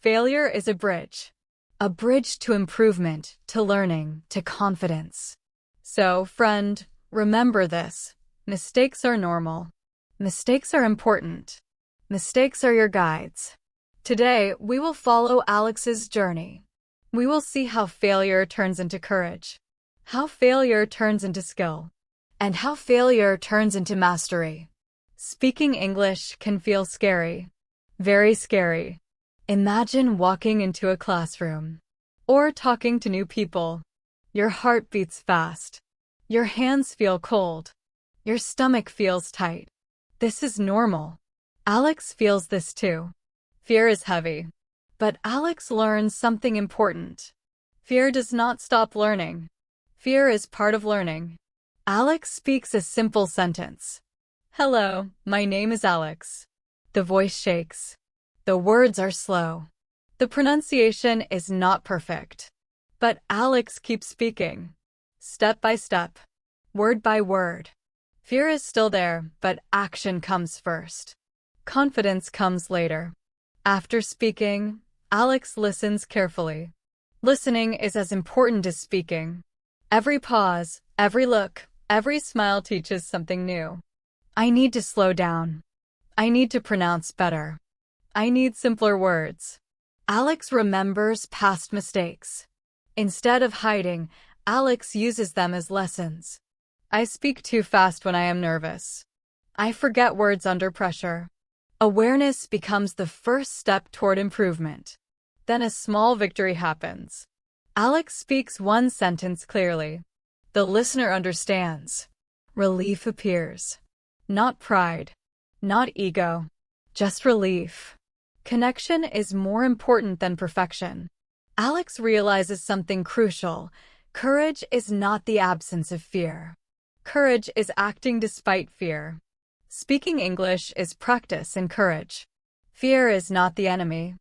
Failure is a bridge. A bridge to improvement, to learning, to confidence. So, friend, remember this. Mistakes are normal. Mistakes are important. Mistakes are your guides. Today, we will follow Alex's journey. We will see how failure turns into courage, how failure turns into skill, and how failure turns into mastery. Speaking English can feel scary, very scary. Imagine walking into a classroom or talking to new people. Your heart beats fast. Your hands feel cold. Your stomach feels tight. This is normal. Alex feels this too. Fear is heavy. But Alex learns something important. Fear does not stop learning. Fear is part of learning. Alex speaks a simple sentence. Hello, my name is Alex. The voice shakes. The words are slow. The pronunciation is not perfect. But Alex keeps speaking. Step by step. Word by word. Fear is still there, but action comes first. Confidence comes later. After speaking, Alex listens carefully. Listening is as important as speaking. Every pause, every look, every smile teaches something new. I need to slow down. I need to pronounce better. I need simpler words. Alex remembers past mistakes. Instead of hiding, Alex uses them as lessons. I speak too fast when I am nervous. I forget words under pressure. Awareness becomes the first step toward improvement. Then a small victory happens. Alex speaks one sentence clearly. The listener understands. Relief appears. Not pride. Not ego. Just relief. Connection is more important than perfection. Alex realizes something crucial. Courage is not the absence of fear. Courage is acting despite fear. Speaking English is practice and courage. Fear is not the enemy.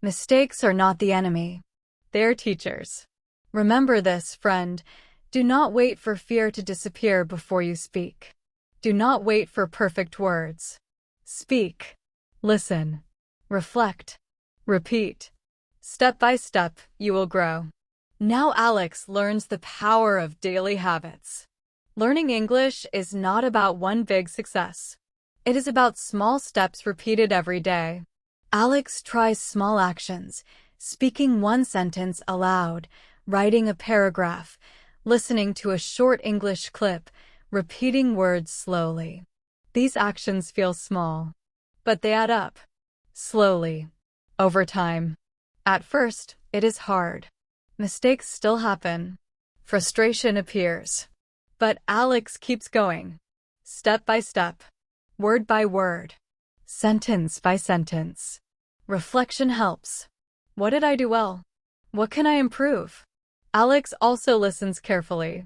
Mistakes are not the enemy. They're teachers. Remember this, friend. Do not wait for fear to disappear before you speak. Do not wait for perfect words. Speak. Listen. Reflect. Repeat. Step by step, you will grow. Now Alex learns the power of daily habits. Learning English is not about one big success. It is about small steps repeated every day. Alex tries small actions, speaking one sentence aloud, writing a paragraph, listening to a short English clip, repeating words slowly. These actions feel small, but they add up. Slowly. Over time. At first, it is hard. Mistakes still happen. Frustration appears. But Alex keeps going. Step by step. Word by word. Sentence by sentence. Reflection helps. What did I do well? What can I improve? Alex also listens carefully.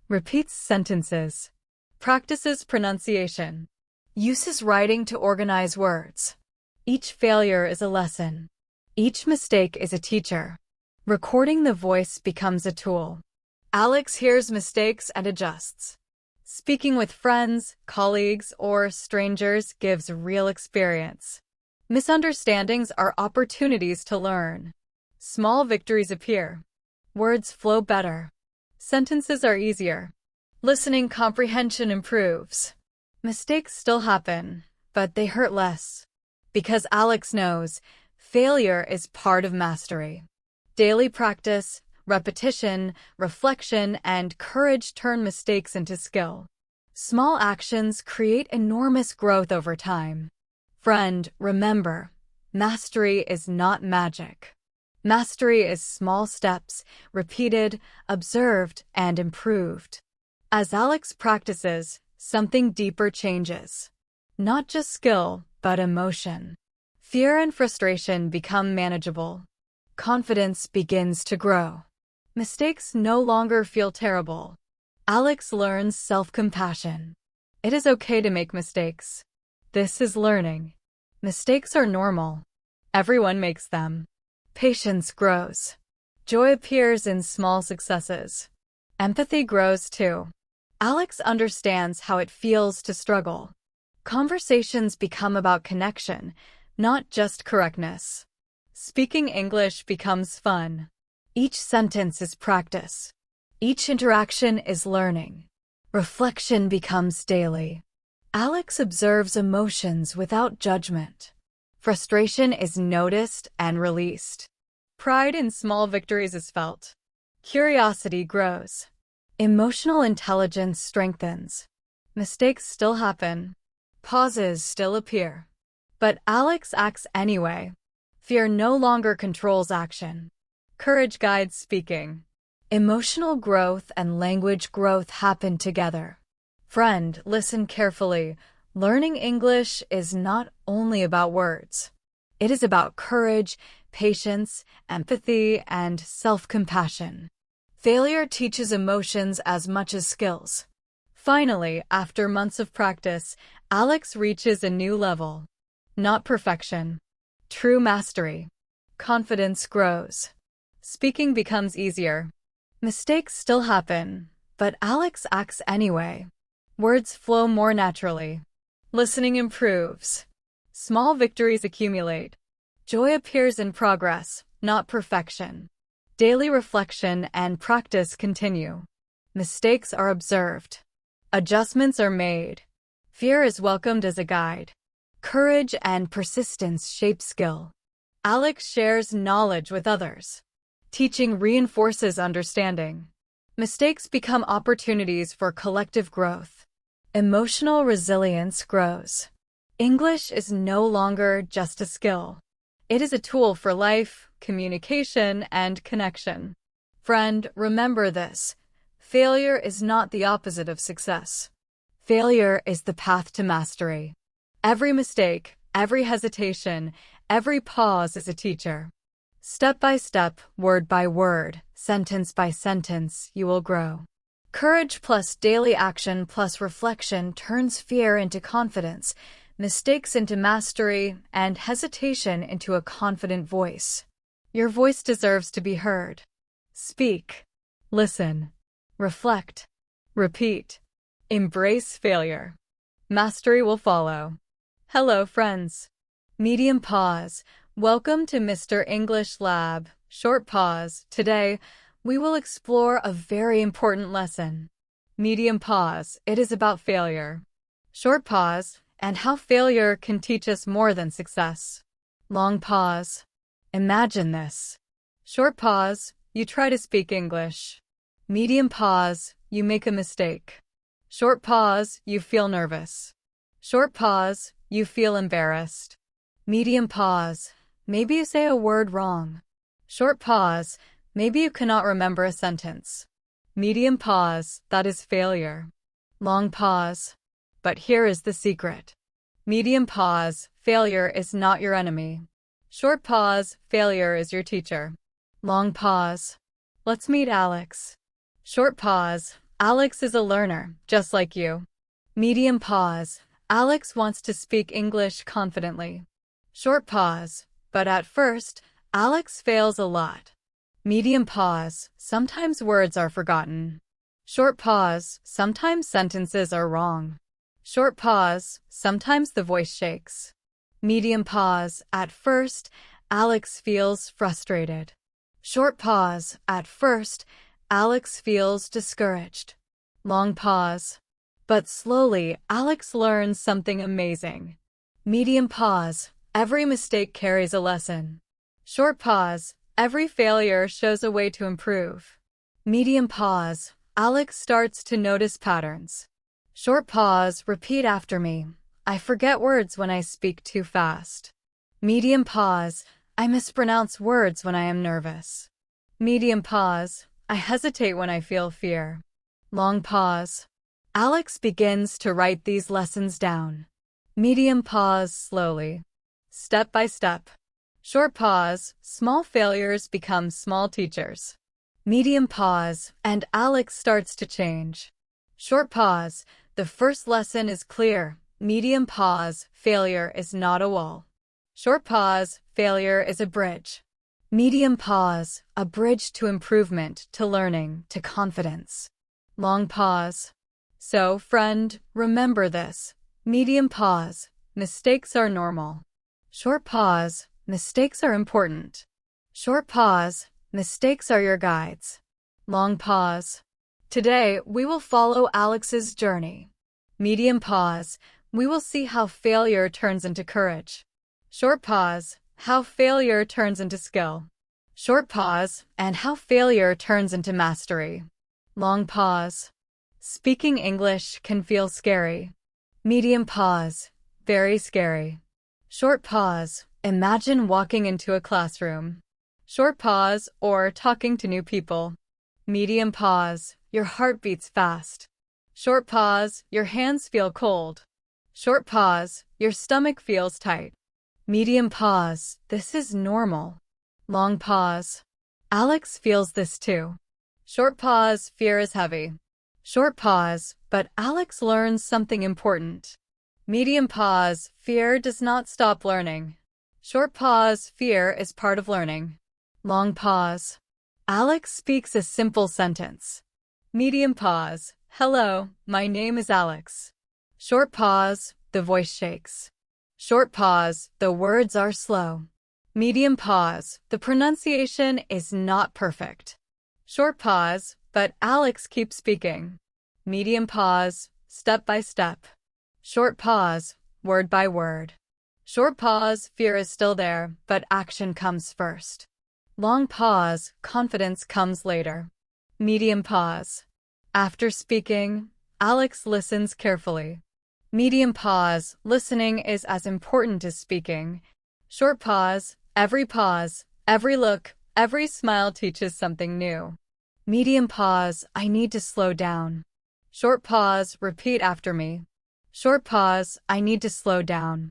Repeats sentences. Practices pronunciation. Uses writing to organize words. Each failure is a lesson. Each mistake is a teacher. Recording the voice becomes a tool. Alex hears mistakes and adjusts. Speaking with friends, colleagues, or strangers gives real experience. Misunderstandings are opportunities to learn. Small victories appear. Words flow better. Sentences are easier. Listening comprehension improves. Mistakes still happen, but they hurt less. Because Alex knows, failure is part of mastery. Daily practice, repetition, reflection, and courage turn mistakes into skill. Small actions create enormous growth over time. Friend, remember, mastery is not magic. Mastery is small steps, repeated, observed, and improved. As Alex practices, something deeper changes. Not just skill, but emotion. Fear and frustration become manageable. Confidence begins to grow. Mistakes no longer feel terrible. Alex learns self-compassion. It is okay to make mistakes. This is learning. Mistakes are normal. Everyone makes them. Patience grows. Joy appears in small successes. Empathy grows too. Alex understands how it feels to struggle. Conversations become about connection, not just correctness. Speaking English becomes fun. Each sentence is practice. Each interaction is learning. Reflection becomes daily. Alex observes emotions without judgment. Frustration is noticed and released. Pride in small victories is felt. Curiosity grows. Emotional intelligence strengthens. Mistakes still happen. Pauses still appear. But Alex acts anyway. Fear no longer controls action. Courage guides speaking. Emotional growth and language growth happen together. Friend, listen carefully. Learning English is not only about words. It is about courage, patience, empathy, and self-compassion. Failure teaches emotions as much as skills. Finally, after months of practice, Alex reaches a new level. Not perfection. True mastery. Confidence grows. Speaking becomes easier. Mistakes still happen, but Alex acts anyway. Words flow more naturally. Listening improves. Small victories accumulate. Joy appears in progress, not perfection. Daily reflection and practice continue. Mistakes are observed. Adjustments are made. Fear is welcomed as a guide. Courage and persistence shape skill. Alex shares knowledge with others. Teaching reinforces understanding. Mistakes become opportunities for collective growth. Emotional resilience grows. English is no longer just a skill. It is a tool for life, communication, and connection. Friend, remember this. Failure is not the opposite of success. Failure is the path to mastery. Every mistake, every hesitation, every pause is a teacher. Step by step, word by word, sentence by sentence, you will grow. Courage plus daily action plus reflection turns fear into confidence, mistakes into mastery, and hesitation into a confident voice. Your voice deserves to be heard. Speak. Listen. Reflect. Repeat. Embrace failure. Mastery will follow. Hello, friends. Medium pause. Welcome to Mr. English Lab. Short pause. Today, we will explore a very important lesson. Medium pause. It is about failure. Short pause, and how failure can teach us more than success. Long pause. Imagine this. Short pause. You try to speak English. Medium pause. You make a mistake. Short pause. You feel nervous. Short pause. You feel embarrassed. Medium pause. Maybe you say a word wrong. Short pause. Maybe you cannot remember a sentence. Medium pause. That is failure. Long pause. But here is the secret. Medium pause. Failure is not your enemy. Short pause. Failure is your teacher. Long pause. Let's meet Alex. Short pause. Alex is a learner, just like you. Medium pause. Alex wants to speak English confidently. Short pause. But at first, Alex fails a lot. Medium pause, sometimes words are forgotten. Short pause, sometimes sentences are wrong. Short pause, sometimes the voice shakes. Medium pause, at first, Alex feels frustrated. Short pause, at first, Alex feels discouraged. Long pause. But slowly, Alex learns something amazing. Medium pause, every mistake carries a lesson. Short pause, every failure shows a way to improve. Medium pause, Alex starts to notice patterns. Short pause, repeat after me. I forget words when I speak too fast. Medium pause, I mispronounce words when I am nervous. Medium pause, I hesitate when I feel fear. Long pause. Alex begins to write these lessons down. Medium pause, slowly. Step by step. Short pause, small failures become small teachers. Medium pause, and Alex starts to change. Short pause, the first lesson is clear. Medium pause, failure is not a wall. Short pause, failure is a bridge. Medium pause, a bridge to improvement, to learning, to confidence. Long pause. So, friend, remember this. Medium pause, mistakes are normal. Short pause, mistakes are important. Short pause, mistakes are your guides. Long pause. Today, we will follow Alex's journey. Medium pause, we will see how failure turns into courage. Short pause, how failure turns into skill. Short pause, and how failure turns into mastery. Long pause. Speaking English can feel scary. Medium pause, very scary. Short pause, imagine walking into a classroom. Short pause, or talking to new people. Medium pause, your heart beats fast. Short pause, your hands feel cold. Short pause, your stomach feels tight. Medium pause, this is normal. Long pause. Alex feels this too. Short pause, fear is heavy. Short pause, but Alex learns something important. Medium pause, fear does not stop learning. Short pause, fear is part of learning. Long pause. Alex speaks a simple sentence. Medium pause, hello, my name is Alex. Short pause, the voice shakes. Short pause, the words are slow. Medium pause, the pronunciation is not perfect. Short pause, but Alex keeps speaking. Medium pause, step by step. Short pause, word by word. Short pause, fear is still there, but action comes first. Long pause, confidence comes later. Medium pause. After speaking, Alex listens carefully. Medium pause, listening is as important as speaking. Short pause, every look, every smile teaches something new. Medium pause, I need to slow down. Short pause, repeat after me. Short pause, I need to slow down.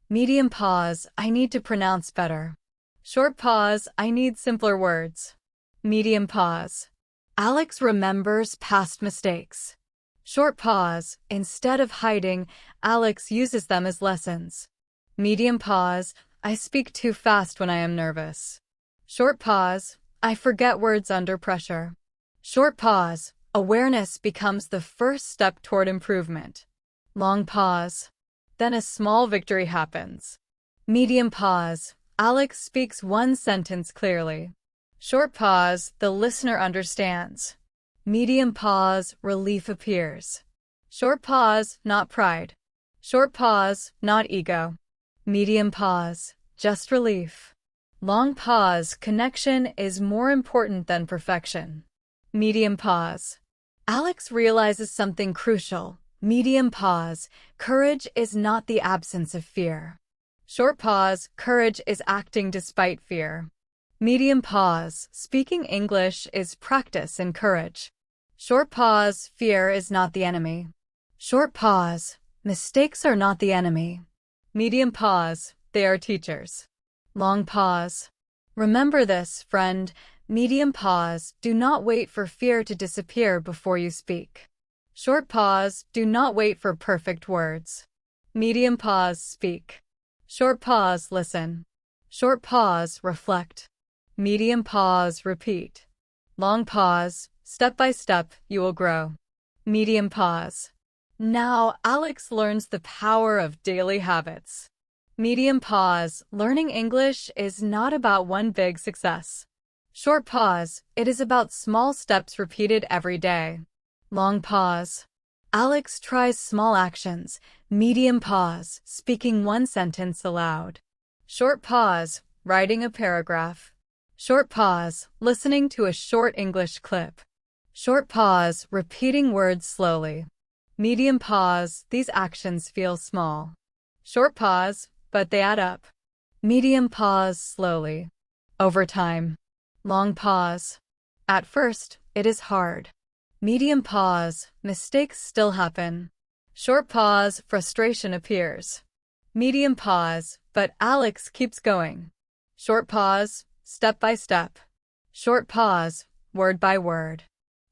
Medium pause, I need to pronounce better. Short pause, I need simpler words. Medium pause. Alex remembers past mistakes. Short pause, instead of hiding, Alex uses them as lessons. Medium pause, I speak too fast when I am nervous. Short pause, I forget words under pressure. Short pause, awareness becomes the first step toward improvement. Long pause. Then a small victory happens. Medium pause, Alex speaks one sentence clearly. Short pause, the listener understands. Medium pause, relief appears. Short pause, not pride. Short pause, not ego. Medium pause, just relief. Long pause, connection is more important than perfection. Medium pause. Alex realizes something crucial. Medium pause, courage is not the absence of fear. Short pause, courage is acting despite fear. Medium pause, speaking English is practice and courage. Short pause, fear is not the enemy. Short pause, mistakes are not the enemy. Medium pause, they are teachers. Long pause. Remember this, friend. Medium pause, do not wait for fear to disappear before you speak. Short pause, do not wait for perfect words. Medium pause, speak. Short pause, listen. Short pause, reflect. Medium pause, repeat. Long pause, step by step, you will grow. Medium pause. Now, Alex learns the power of daily habits. Medium pause, learning English is not about one big success. Short pause, it is about small steps repeated every day. Long pause. Alex tries small actions. Medium pause, speaking one sentence aloud. Short pause, writing a paragraph. Short pause, listening to a short English clip. Short pause, repeating words slowly. Medium pause, these actions feel small. Short pause, but they add up. Medium pause, slowly. Over time. Long pause. At first, it is hard. Medium pause, mistakes still happen. Short pause, frustration appears. Medium pause, but Alex keeps going. Short pause, step by step. Short pause, word by word.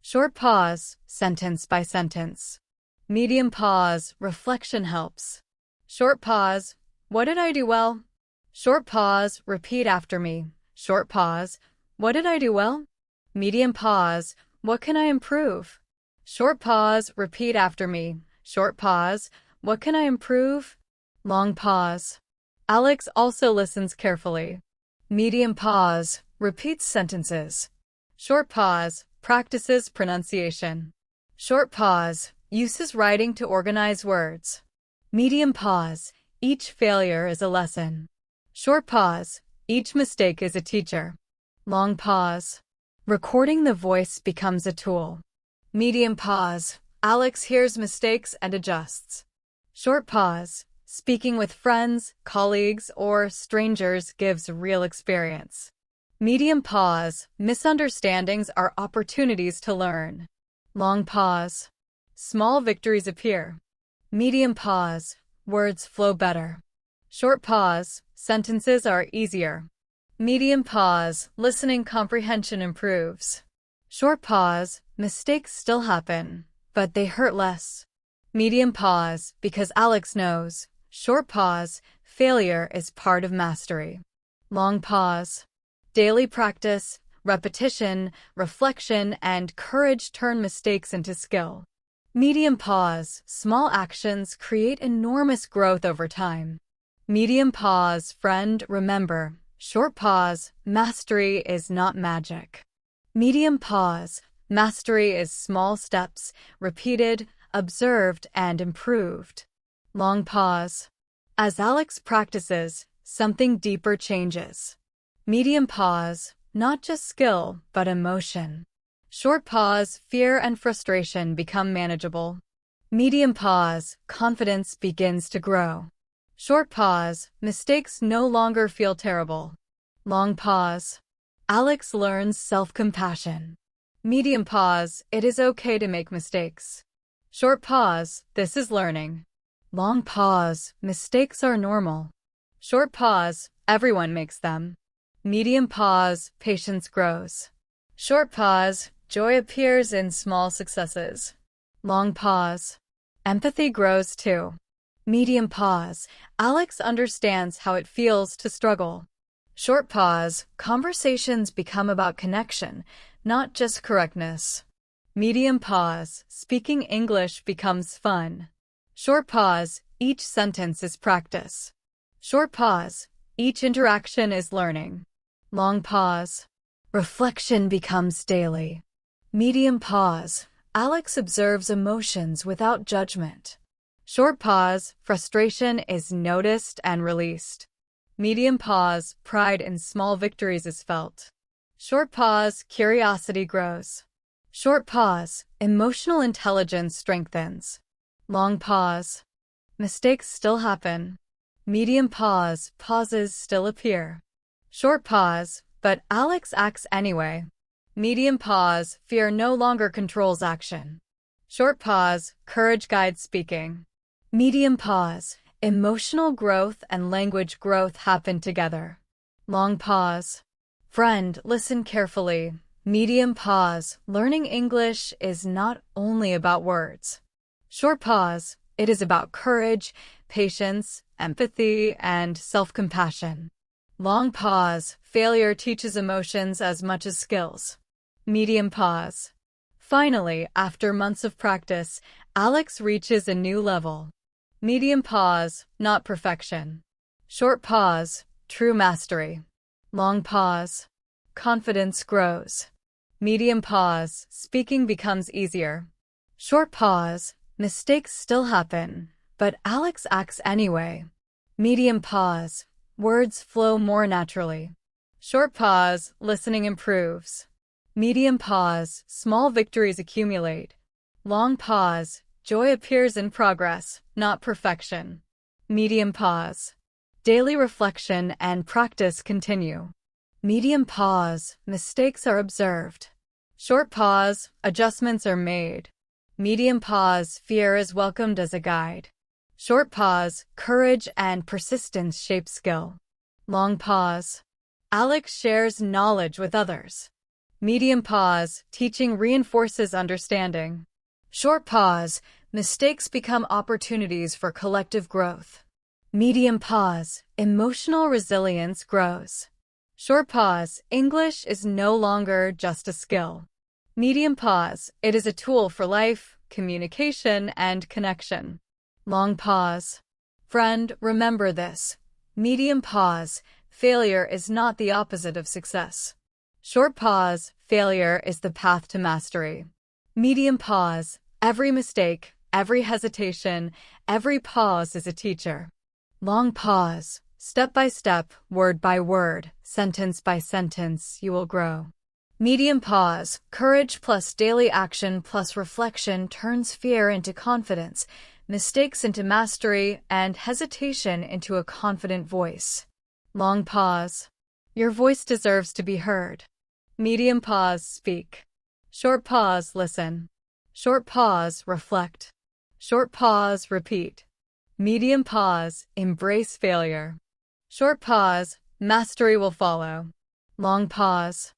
Short pause, sentence by sentence. Medium pause, reflection helps. Short pause, what did I do well? Short pause, repeat after me. Short pause, what did I do well? Medium pause, what can I improve? Short pause, repeat after me. Short pause, what can I improve? Long pause. Alex also listens carefully. Medium pause, repeats sentences. Short pause, practices pronunciation. Short pause, uses writing to organize words. Medium pause, each failure is a lesson. Short pause, each mistake is a teacher. Long pause. Recording the voice becomes a tool. Medium pause, Alex hears mistakes and adjusts. Short pause, speaking with friends, colleagues, or strangers gives real experience. Medium pause, misunderstandings are opportunities to learn. Long pause. Small victories appear. Medium pause, words flow better. Short pause, sentences are easier. Medium pause, listening comprehension improves. Short pause, mistakes still happen, but they hurt less. Medium pause, because Alex knows. Short pause, failure is part of mastery. Long pause. Daily practice, repetition, reflection, and courage turn mistakes into skill. Medium pause, small actions create enormous growth over time. Medium pause, friend, remember. Short pause, mastery is not magic. Medium pause, mastery is small steps, repeated, observed, and improved. Long pause. As Alex practices, something deeper changes. Medium pause, not just skill, but emotion. Short pause, fear and frustration become manageable. Medium pause, confidence begins to grow. Short pause, mistakes no longer feel terrible. Long pause. Alex learns self-compassion. Medium pause, it is okay to make mistakes. Short pause, this is learning. Long pause, mistakes are normal. Short pause, everyone makes them. Medium pause, patience grows. Short pause, joy appears in small successes. Long pause. Empathy grows too. Medium pause, Alex understands how it feels to struggle. Short pause, conversations become about connection, not just correctness. Medium pause, speaking English becomes fun. Short pause, each sentence is practice. Short pause, each interaction is learning. Long pause. Reflection becomes daily. Medium pause, Alex observes emotions without judgment. Short pause, frustration is noticed and released. Medium pause, pride in small victories is felt. Short pause, curiosity grows. Short pause, emotional intelligence strengthens. Long pause. Mistakes still happen. Medium pause, pauses still appear. Short pause, but Alex acts anyway. Medium pause, fear no longer controls action. Short pause, courage guides speaking. Medium pause, emotional growth and language growth happen together. Long pause. Friend, listen carefully. Medium pause, learning English is not only about words. Short pause, it is about courage, patience, empathy, and self-compassion. Long pause. Failure teaches emotions as much as skills. Medium pause. Finally, after months of practice, Alex reaches a new level. Medium pause, not perfection. Short pause, true mastery. Long pause, confidence grows. Medium pause, speaking becomes easier. Short pause, mistakes still happen, but Alex acts anyway. Medium pause, words flow more naturally. Short pause, listening improves. Medium pause, small victories accumulate. Long pause, joy appears in progress, not perfection. Medium pause, daily reflection and practice continue. Medium pause, mistakes are observed. Short pause, adjustments are made. Medium pause, fear is welcomed as a guide. Short pause, courage and persistence shape skill. Long pause, Alex shares knowledge with others. Medium pause, teaching reinforces understanding. Short pause, mistakes become opportunities for collective growth. Medium pause, emotional resilience grows. Short pause, English is no longer just a skill. Medium pause, it is a tool for life, communication, and connection. Long pause. Friend, remember this. Medium pause, failure is not the opposite of success. Short pause, failure is the path to mastery. Medium pause, every mistake, every hesitation, every pause is a teacher. Long pause, step by step, word by word, sentence by sentence, you will grow. Medium pause, courage plus daily action plus reflection turns fear into confidence, mistakes into mastery, and hesitation into a confident voice. Long pause, your voice deserves to be heard. Medium pause, speak. Short pause, listen. Short pause, reflect. Short pause, repeat. Medium pause, embrace failure. Short pause, mastery will follow. Long pause,